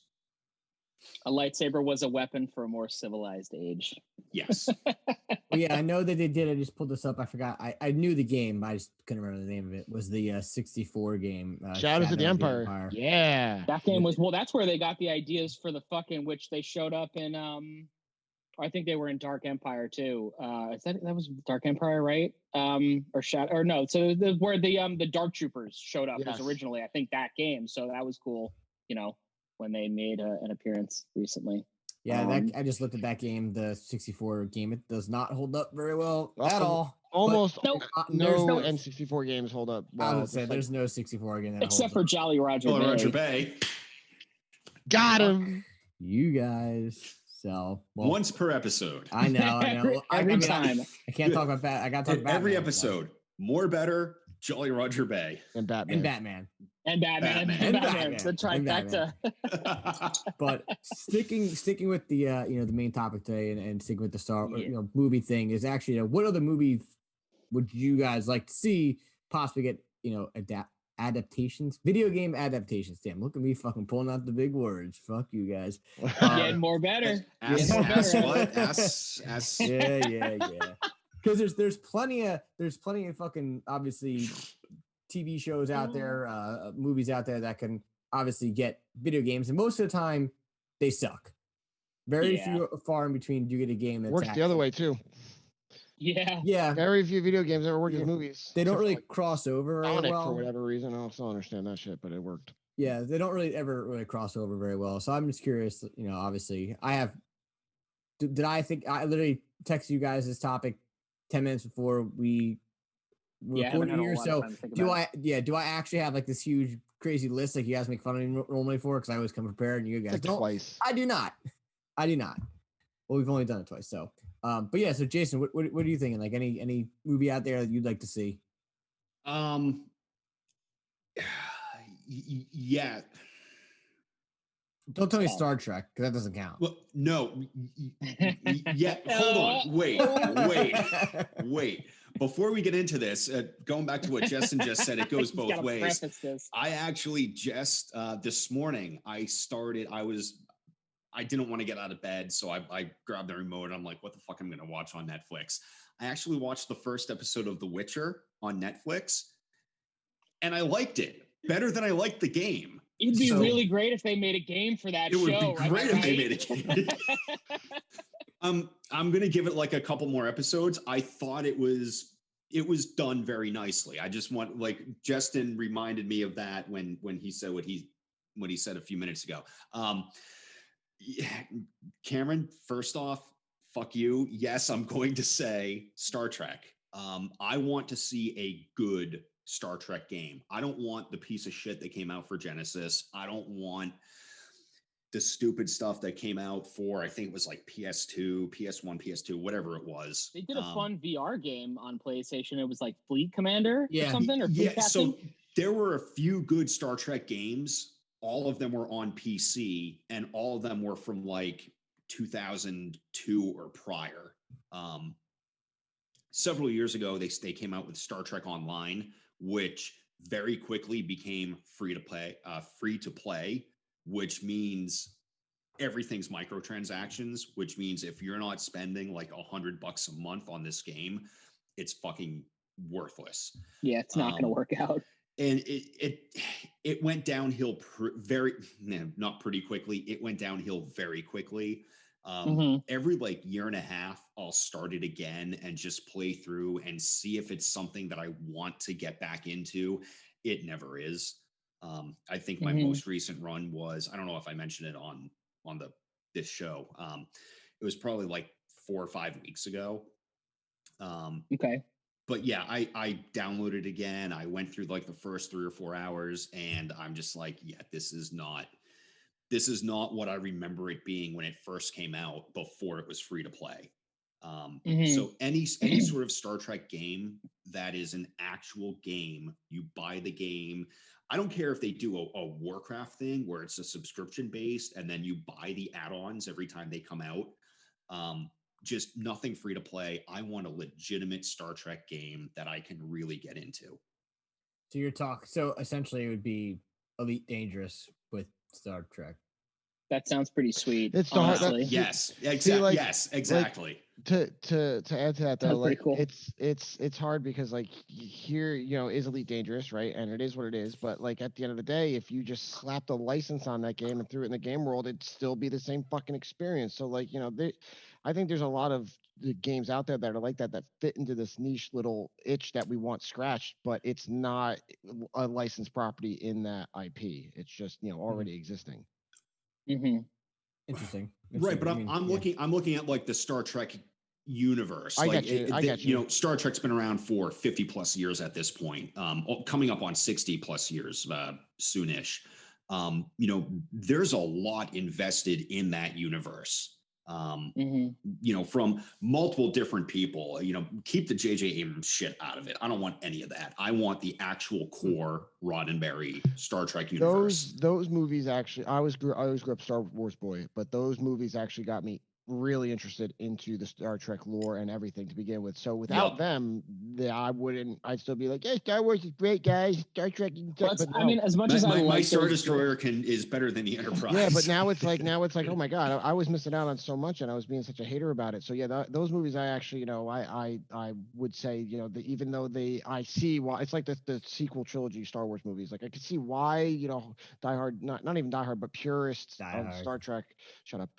A lightsaber was a weapon for a more civilized age. Yes. Well, yeah, I know that they did. I just pulled this up. I forgot. I knew the game. I just couldn't remember the name of it. It was the 64 game. Shadows of the Empire. Yeah. That game was, that's where they got the ideas for the fucking, which they showed up in, I think they were in Dark Empire too. That was Dark Empire, right? Or Shadow, or no. So where the Dark Troopers showed up was originally, I think, that game. So that was cool, when they made an appearance recently. Yeah, I just looked at that game, the 64 game. It does not hold up very well at all. Almost no N64 games hold up well. I would say there's no 64 game that except for Jolly Roger Bay. Roger Bay. Got him. You guys. So once per episode. I know. Every time. I can't talk about that. I got to talk about every episode. So. More better. Jolly Roger Bay and Batman. The trifecta. But sticking with the the main topic today and sticking with the Star movie thing is actually what other movies would you guys like to see possibly get adaptations, video game adaptations? Damn, look at me fucking pulling out the big words. Fuck you guys. Getting more better. Yeah. Because there's plenty of fucking obviously TV shows out there, movies out there that can obviously get video games, and most of the time they suck. Very few far in between do you get a game that works the other way too. Yeah. Very few video games ever work as movies. They don't really cross over very well for whatever reason. I still understand that shit, but it worked. Yeah, they don't really cross over very well. So I'm just curious. Obviously, I literally texted you guys this topic 10 minutes before we recorded here. So do I actually have like this huge crazy list like you guys make fun of me normally for? Because I always come prepared and you guys don't. Twice. I do not. Well, we've only done it twice. So, but yeah. So Jason, what are you thinking? Like any movie out there that you'd like to see? Yeah. Don't tell me Star Trek, because that doesn't count. Well, no. Yeah, hold on. Wait. Before we get into this, going back to what Justin just said, it goes both ways. I actually just this morning I didn't want to get out of bed, so I grabbed the remote. And I'm like, what the fuck? I'm going to watch on Netflix. I actually watched the first episode of The Witcher on Netflix, and I liked it better than I liked the game. It'd be really great if they made a game for that show. It would be great if they made a game. I'm going to give it like a couple more episodes. I thought it was done very nicely. I just want, like, Justin reminded me of that when he said what he said a few minutes ago. Cameron, first off, fuck you. Yes, I'm going to say Star Trek. I want to see a good Star Trek game. I don't want the piece of shit that came out for Genesis. I don't want the stupid stuff that came out for, I think it was like PS2, PS1, PS2, whatever it was. They did a fun VR game on PlayStation. It was like Fleet Commander or something, or Fleet Captain. So there were a few good Star Trek games. All of them were on PC, and all of them were from like 2002 or prior. Several years ago, they came out with Star Trek Online, which very quickly became free to play, which means everything's microtransactions, which means if you're not spending like $100 a month on this game, it's fucking worthless. Yeah, it's not going to work out. And it went downhill not pretty quickly. It went downhill very quickly. Every like year and a half, I'll start it again and just play through and see if it's something that I want to get back into. It never is. I think my most recent run was, I don't know if I mentioned it on this show. It was probably like 4 or 5 weeks ago. Okay. But yeah, I downloaded it again. I went through like the first 3 or 4 hours, and I'm just like, yeah, this is not what I remember it being when it first came out before it was free to play. So any sort of Star Trek game that is an actual game, you buy the game. I don't care if they do a Warcraft thing where it's a subscription based and then you buy the add-ons every time they come out. Just nothing free to play. I want a legitimate Star Trek game that I can really get into. So essentially it would be Elite Dangerous with Star Trek. That sounds pretty sweet. It's honestly. Yes, exactly. Yes, exactly. Like, to add to that though, like cool. it's hard because like here, is Elite Dangerous, right? And it is what it is. But like at the end of the day, if you just slapped a license on that game and threw it in the game world, it'd still be the same fucking experience. So like, I think there's a lot of the games out there that are like that fit into this niche little itch that we want scratched, but it's not a licensed property in that IP. It's just already existing. Interesting. Right, but I'm looking at like the Star Trek universe. I get you. Star Trek's been around for 50 plus years at this point, coming up on 60 plus years soonish. There's a lot invested in that universe. From multiple different people. Keep the J.J. Abrams shit out of it. I don't want any of that. I want the actual core Roddenberry Star Trek universe. Those movies actually, I always grew up Star Wars boy, but those movies actually got me really interested into the Star Trek lore and everything to begin with. So without them, I'd still be like, yeah, Star Wars is great, guys. Star Trek. I mean, as much as my Star Destroyer is better than the Enterprise. Yeah, but now it's like, oh my God, I was missing out on so much, and I was being such a hater about it. So yeah, those movies, I actually, I would say, even though I see why it's like the sequel trilogy Star Wars movies. Like I could see why, diehard, not even diehard, but purists of Star Trek. Shut up.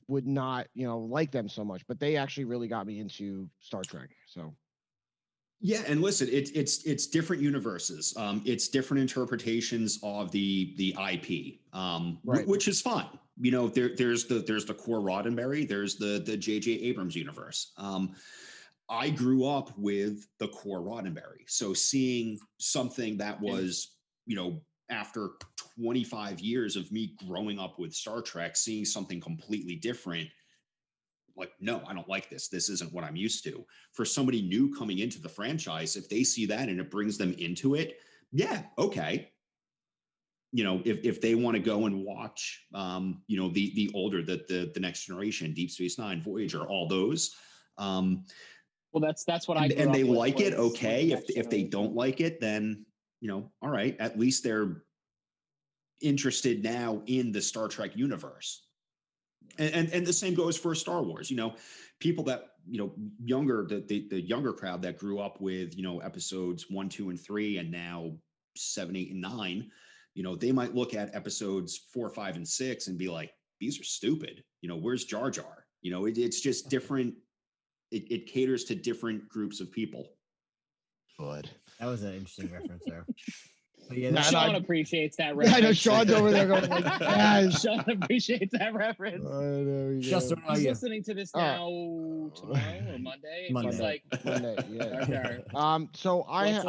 Would not like them so much, but they actually really got me into Star Trek. So yeah, and listen, it's different universes. It's different interpretations of the IP, right. Which is fine. There's the core Roddenberry, there's the J.J. Abrams universe. I grew up with the core Roddenberry, so seeing something that was after 25 years of me growing up with Star Trek, seeing something completely different, like, no, I don't like this. This isn't what I'm used to. For somebody new coming into the franchise, if they see that and it brings them into it, yeah, okay. you know, if they want to go and watch, you know, the older, the Next Generation, Deep Space Nine, Voyager, all those. Well, that's what I grew and up they with, like it. was Okay. Next If they don't Generation. like it, then, you know, all right, at least they're interested now in the Star Trek universe. And the same goes for Star Wars. You know, people that, you know, younger, the younger crowd that grew up with, you know, episodes 1, 2, and 3, and now 7, 8, and 9, you know, they might look at episodes 4, 5, and 6 and be like, these are stupid. You know, where's Jar Jar? You know, it's just different. It caters to different groups of people. Good. That was an interesting reference there. But yeah, Nah, Sean nah, appreciates that Yeah, I know reference. Sean's over there going like, yes. Sean appreciates that reference. I know he Just does. what about He's you? listening to this now tomorrow or Monday. And Monday. He's like, Monday, yeah. okay. So What's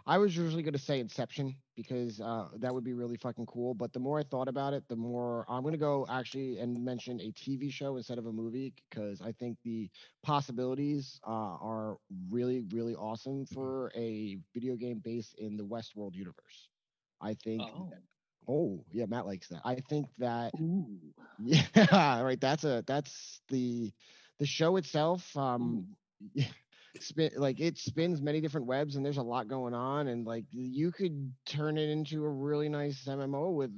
I up? was usually going to say Inception because that would be really fucking cool. But the more I thought about it, the more I'm going to go actually and mention a TV show instead of a movie because I think the possibilities are really, really awesome for a video game based in the Westworld universe. I think. Oh yeah, Matt likes that. I think that. Ooh. Yeah, right. That's the show itself. It spins many different webs, and there's a lot going on, and like you could turn it into a really nice MMO with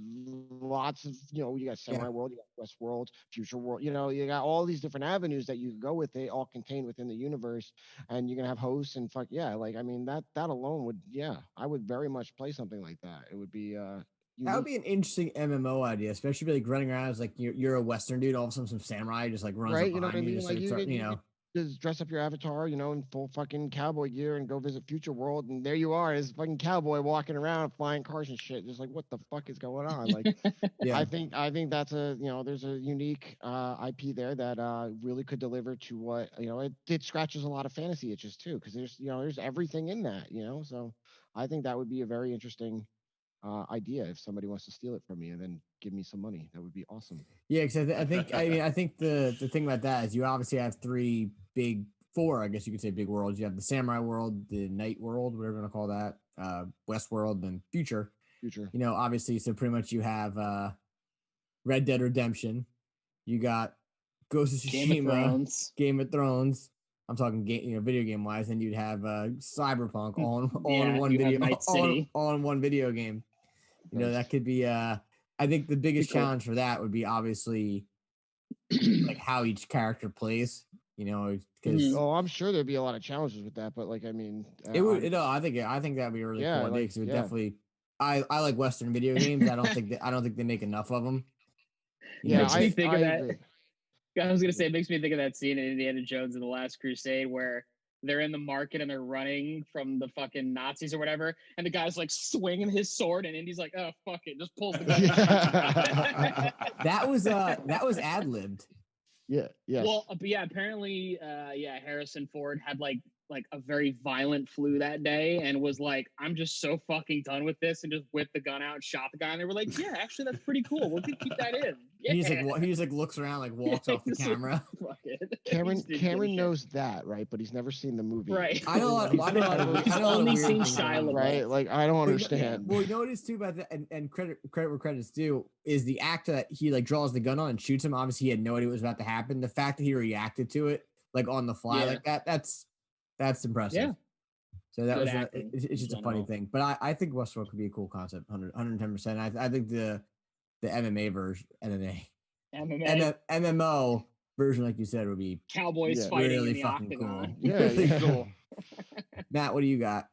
lots of, you know, you got Samurai World, you got Westworld, Future World, you know, you got all these different avenues that you could go with. They all contained within the universe, and you're gonna have hosts and fuck yeah, like I mean that alone would, yeah, I would very much play something like that. It would be That would unique. be an interesting MMO idea, especially like running around as like you're a Western dude. All of a sudden, some samurai just like runs up Right? You know what I behind you, mean? just Like like start, you could just dress up your avatar, you know, in full fucking cowboy gear and go visit Future World, and there you are, as fucking cowboy walking around, flying cars and shit. Just like, what the fuck is going on? Like, yeah. I think that's a, you know, there's a unique IP there that really could deliver to what, you know, it scratches a lot of fantasy itches too, because there's, you know, there's everything in that, you know. So I think that would be a very interesting idea if somebody wants to steal it from me and then give me some money. That would be awesome. Yeah, because I think the thing about that is you obviously have four, I guess you could say, big worlds. You have the samurai world, the night world, whatever you want to call that, West world, then future. Future. You know, obviously, so pretty much you have Red Dead Redemption. You got Ghost of Tsushima, Game of Thrones. I'm talking video game wise. Then you'd have Cyberpunk all in one video, all in one video game. You know, that could be I think the biggest challenge for that would be obviously like how each character plays, you know, because oh, I'm sure there'd be a lot of challenges with that, but like I mean, it would. I think that'd be a really cool idea because it would definitely. I like Western video games. I don't think they make enough of them. Makes me think of that. Agree. I was gonna say, it makes me think of that scene in Indiana Jones and the Last Crusade where they're in the market and they're running from the fucking Nazis or whatever, and the guy's like swinging his sword, and Indy's like, "Oh fuck it," just pulls the gun. That was ad-libbed. Yeah. Yeah. Well, but yeah, apparently, Harrison Ford had like a very violent flu that day and was like, "I'm just so fucking done with this," and just whipped the gun out and shot the guy. And they were like, "Yeah, actually, that's pretty cool. We're gonna keep that in." Yeah. He just like looks around, like walks off the camera. Cameron knows that, right? But he's never seen the movie, right? I know. I've only seen Shia, right? Like I don't understand. Well, you know what it is too about that, and credit where credit's due is the actor that he like draws the gun on and shoots him. Obviously, he had no idea what was about to happen. The fact that he reacted to it like on the fly like that's impressive. Yeah. So that was it's just a funny thing. But I think Westworld could be a cool concept, 110%. I think the MMA version, MMO version, like you said, would be cowboys fighting really in the fucking octagon. cool. Really cool. Matt, what do you got?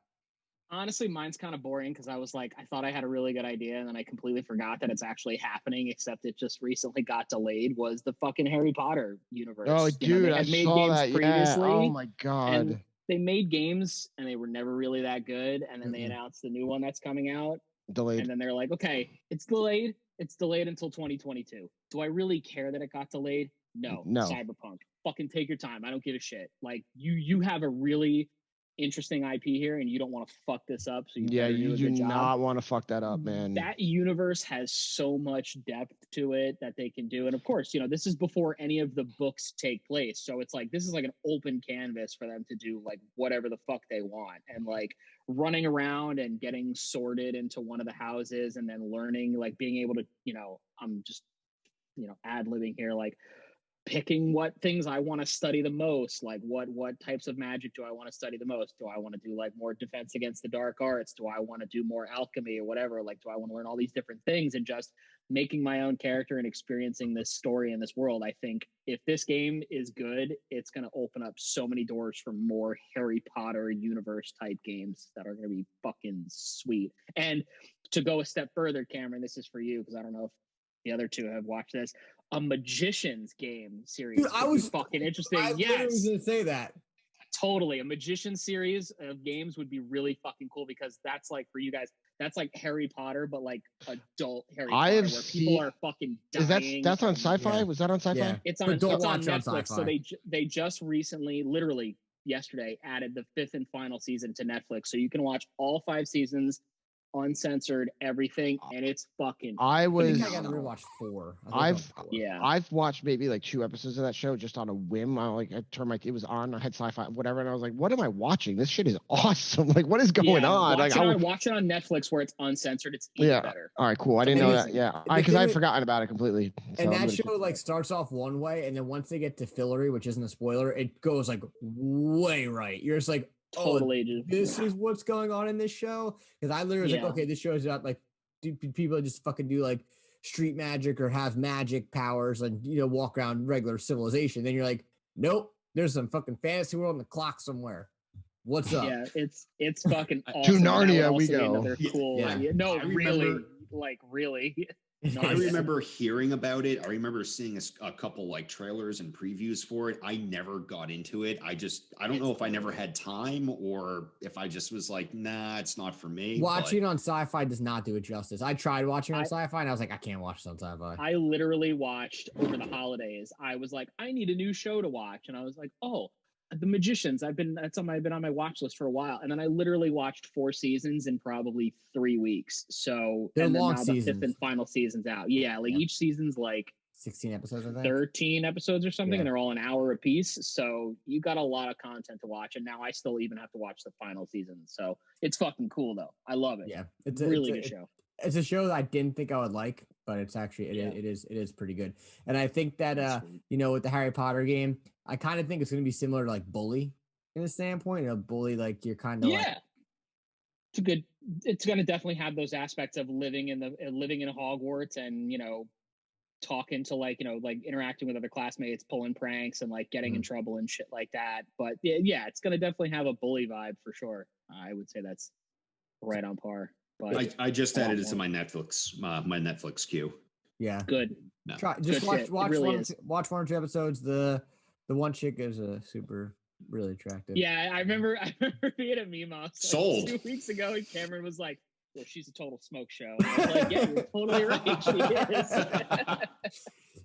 Honestly, mine's kind of boring because I was like, I thought I had a really good idea, and then I completely forgot that it's actually happening, except it just recently got delayed, was the fucking Harry Potter universe. Oh, dude, I saw that. Previously, oh, my God. And they made games, and they were never really that good, and then they announced the new one that's coming out. Delayed. And then they're like, okay, it's delayed. It's delayed until 2022. Do I really care that it got delayed? No. Cyberpunk. Fucking take your time. I don't give a shit. Like, you have a really interesting IP here, and you don't want to fuck this up. So you Yeah, better you a do good job. not want to fuck that up, man. That universe has so much depth to it that they can do. And of course, this is before any of the books take place. So it's like, this is like an open canvas for them to do like whatever the fuck they want. And like running around and getting sorted into one of the houses and then learning, like being able to, I'm just, ad-libbing here, like picking what things I want to study the most, like what types of magic do I want to study the most? Do I want to do like more defense against the dark arts? Do I want to do more alchemy or whatever? Like, do I want to learn all these different things? And just making my own character and experiencing this story in this world. I think if this game is good, it's going to open up so many doors for more Harry Potter universe type games that are going to be fucking sweet. And to go a step further, Cameron, this is for you, because I don't know if the other two have watched this. A magician's game series. Dude, I was fucking interesting. I literally was gonna say that. Totally. A magician series of games would be really fucking cool, because that's like, for you guys, that's like Harry Potter, but like adult Harry Potter, where people are fucking dying. That's on Sci-Fi? Yeah. Was that on Sci-Fi? Yeah. It's on Netflix. On so they just recently, literally yesterday, added the 5th and final season to Netflix, so you can watch all 5 seasons, uncensored, everything, and it's fucking. I think I got to rewatch 4. I've watched maybe like 2 episodes of that show just on a whim. I turned it was on. I had Sci-Fi, whatever, and I was like, "What am I watching? This shit is awesome! Like, what is going on?" Watch it on Netflix where it's uncensored. It's even better. All right, cool. I didn't know that. Yeah, because I'd forgotten about it completely. And that show like starts off one way, and then once they get to Fillory, which isn't a spoiler, it goes like way right. You're just like, totally. This is what's going on in this show, because I literally was like, okay, this show is about like, do people just fucking do like street magic or have magic powers and walk around regular civilization? Then you're like, nope, there's some fucking fantasy world on the clock somewhere. What's up? Yeah, it's fucking awesome. To Narnia we go. Another cool idea. No, really, like really. No, I remember hearing about it. I remember seeing a couple like trailers and previews for it. I never got into it. I don't know if I never had time or if I just was like, nah, it's not for me. Watching on Sci-Fi does not do it justice. I tried watching on Sci-Fi and I was like, I can't watch this on Sci-Fi. I literally watched over the holidays. I was like, I need a new show to watch. And I was like, oh, The Magicians. I've been on my watch list for a while. And then I literally watched 4 seasons in probably 3 weeks. So they're long now seasons. The 5th and final season's out. Yeah, each season's like 16 episodes, I think. 13 episodes or something, and they're all an hour a piece. So you got a lot of content to watch. And now I still even have to watch the final season. So it's fucking cool though. I love it. Yeah, it's a really good show. It's a show that I didn't think I would like, but it's actually it is pretty good. And I think that with the Harry Potter game, I kind of think it's going to be similar to like Bully in a standpoint. Bully, like you're kind of it's going to definitely have those aspects of living in Hogwarts and talking to like interacting with other classmates, pulling pranks and like getting in trouble and shit like that. But it's going to definitely have a Bully vibe for sure. I would say that's right on par. But I just added it to my Netflix queue. Yeah, good. No. Watch one or 2 episodes. The one chick is really attractive. Yeah, I remember being a meme house sold 2 weeks ago, and Cameron was like, "Well, she's a total smoke show." And I was like, "Yeah, you're totally right. She is."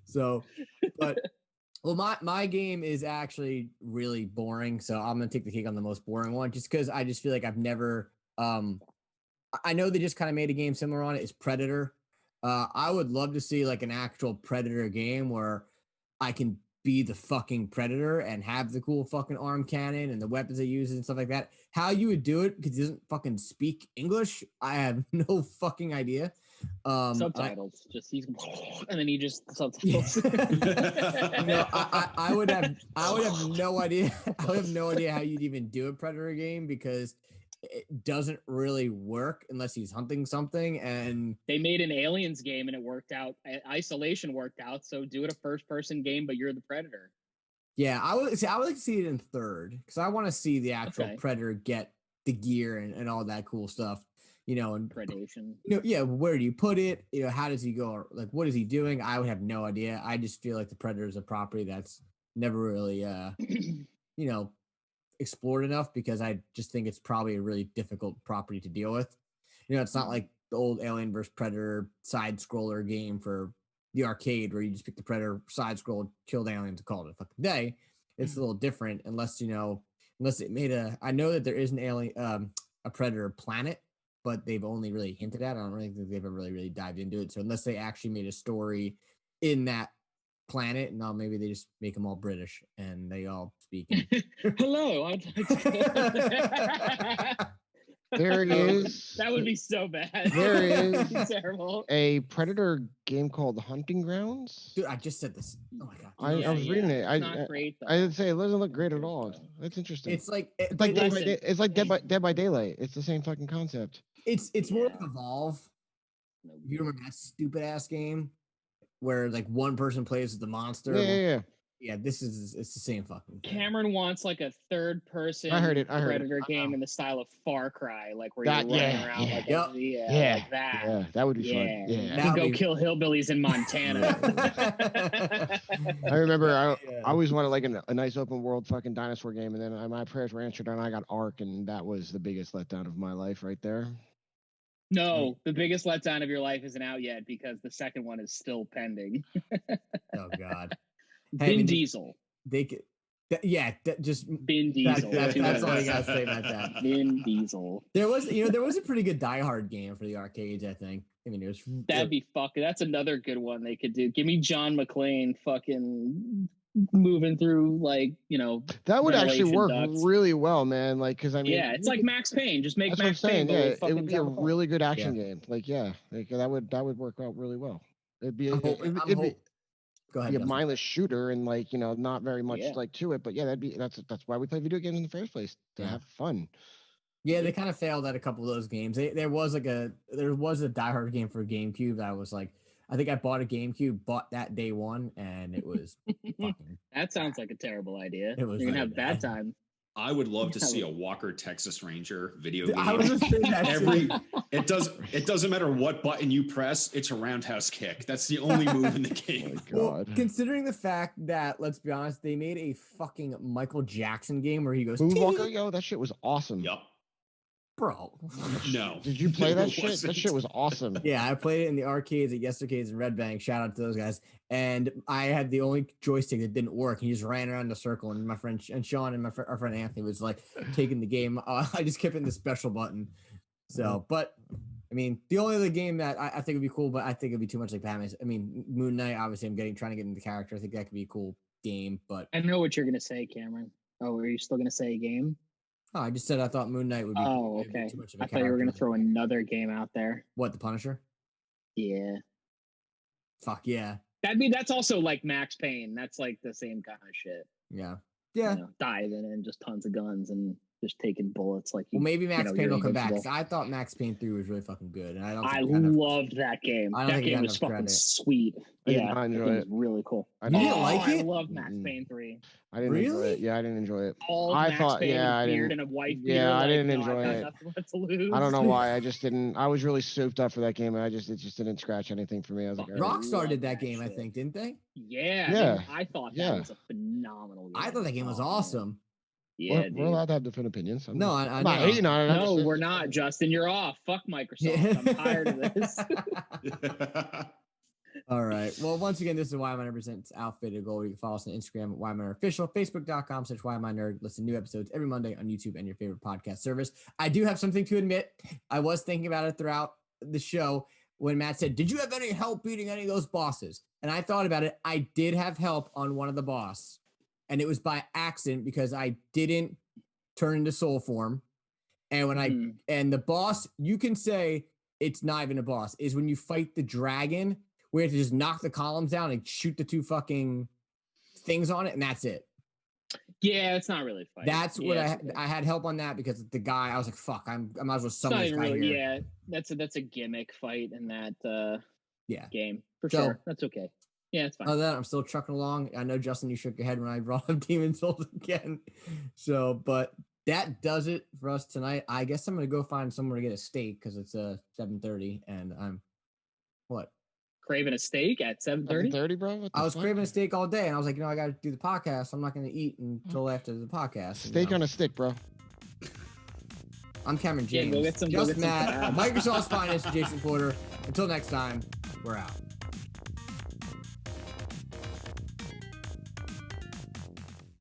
So, my game is actually really boring. So I'm gonna take the cake on the most boring one, just because I just feel like I've never. I know they just kind of made a game similar on it. Is Predator. I would love to see like an actual Predator game where I can be the fucking Predator and have the cool fucking arm cannon and the weapons they use and stuff like that. How you would do it, because he doesn't fucking speak English, I have no fucking idea. Subtitles, and then he just subtitles. I would have no idea. I would have no idea how you'd even do a Predator game, because it doesn't really work unless he's hunting something. And they made an Aliens game and it worked out. Isolation worked out, so do it a first-person game, but you're the Predator. Yeah, I would like to see it in 3rd, because I want to see the actual Predator get the gear and all that cool stuff. And predation. Where do you put it? How does he go? Like, what is he doing? I would have no idea. I just feel like the Predator is a property that's never really, explored enough, because I just think it's probably a really difficult property to deal with. It's not like the old Alien vs Predator side scroller game for the arcade where you just pick the Predator side scroll, kill the aliens, and call it a fucking day. It's a little different, unless unless it made I know that there is an alien, a Predator planet, but they've only really hinted at it. I don't really think they've ever really dived into it. So unless they actually made a story in that planet, no, maybe they just make them all British and they all speak. Hello, I'd like to There is. That would be so bad. There is terrible. A Predator game called Hunting Grounds. Dude, I just said this. Oh my god! I was reading it. It's not great. I didn't say it doesn't look great at all. That's interesting. It's like It's like Dead by Daylight. It's the same fucking concept. It's more like Evolve. You remember that stupid ass game where like one person plays with the monster? Yeah, this is it's the same fucking thing. Cameron wants like a third person Predator game in the style of Far Cry, like where you're running around like like that. Yeah, that would be fun. Yeah. You can go kill hillbillies in Montana. I remember I always wanted like a nice open world fucking dinosaur game, and then my prayers were answered and I got Ark, and that was the biggest letdown of my life right there. No, the biggest letdown of your life isn't out yet because the second one is still pending. Oh god. Vin Diesel. They could, just Vin Diesel. That's all I gotta say about that. Vin Diesel. There was a pretty good Die Hard game for the arcades. I think. I mean, that'd be fucking. That's another good one they could do. Give me John McClane fucking moving through that would actually work really well, man. Like, because I mean, it's like Max Payne. Just make Max Payne. Yeah, it would be a really good action game. Like, that would work out really well. It'd be. Go ahead. Be a mindless shooter and not very much to it, but that's why we play video games in the first place, to have fun. Yeah, they kind of failed at a couple of those games. There was a Die Hard game for GameCube that was like, I think I bought a GameCube, bought that day one, and it was fucking. That sounds like a terrible idea. It was. You're gonna have bad time. I would love to see a Walker Texas Ranger video game. I was just saying that it doesn't matter what button you press, it's a roundhouse kick. That's the only move in the game. Oh my God. Well, considering the fact that, let's be honest, they made a fucking Michael Jackson game where he goes, Moonwalker, yo, that shit was awesome. Yup. Bro. No. Did you play that shit? That shit was awesome. Yeah, I played it in the arcades at Yestercades and Red Bank. Shout out to those guys. And I had the only joystick that didn't work. He just ran around in a circle, and my friend and Sean and our friend Anthony was like taking the game. I just kept hitting the special button. So, but I mean, the only other game that I think would be cool, but I think it'd be too much like Batman. I mean, Moon Knight. Obviously, I'm trying to get into the character. I think that could be a cool game. But I know what you're gonna say, Cameron. Oh, are you still gonna say a game? Oh, I just said I thought Moon Knight would be. Oh, okay. I thought you were gonna throw another game out there. What, the Punisher? Yeah. Fuck yeah. That's also like Max Payne. That's like the same kind of shit. Yeah. Yeah. Diving and just tons of guns and just taking bullets. Like, well, maybe Max Payne will come back. I thought Max Payne 3 was really fucking good, and I loved that game. That game was fucking sweet. Yeah, I enjoyed it. Really cool. I didn't like it. I love Max Payne 3. I didn't enjoy it. Yeah, I didn't enjoy it. I thought, I didn't. And a white beard, I didn't enjoy it. I don't know why. I just didn't. I was really souped up for that game, and it just didn't scratch anything for me. I was like, Rockstar did that game, I think, didn't they? Yeah. I thought that was a phenomenal game. I thought that game was awesome. Yeah, we're allowed to have different opinions. I'm not hating on it. No, we're not, Justin. You're off. Fuck Microsoft. I'm tired of this. All right. Well, once again, this is Why Am I Nerd Presents Outfitted Gold. You can follow us on Instagram at Why Am I Nerd Official, Facebook.com/Why Am I Nerd. Listen to new episodes every Monday on YouTube and your favorite podcast service. I do have something to admit. I was thinking about it throughout the show when Matt said, "Did you have any help beating any of those bosses?" And I thought about it. I did have help on one of the boss. And it was by accident because I didn't turn into soul form. And when and the boss, you can say it's not even a boss, is when you fight the dragon, where you have to just knock the columns down and shoot the two fucking things on it, and that's it. Yeah, it's not really fighting. That's what I had help on that because the guy, I was like, fuck, I might as well summon this guy here. Yeah, that's a gimmick fight in that game. For sure. That's okay. Yeah, it's fine. Other than that, I'm still trucking along. I know, Justin, you shook your head when I brought up Demon's Souls again. So, but that does it for us tonight. I guess I'm going to go find somewhere to get a steak because it's 7:30 and I'm craving a steak at 7:30? 7:30, bro? I was craving a steak all day and I was like, I got to do the podcast. I'm not going to eat until after the podcast. Steak on a stick, bro. I'm Cameron James. Go get some Matt, Microsoft's finest, Jason Porter. Until next time, we're out.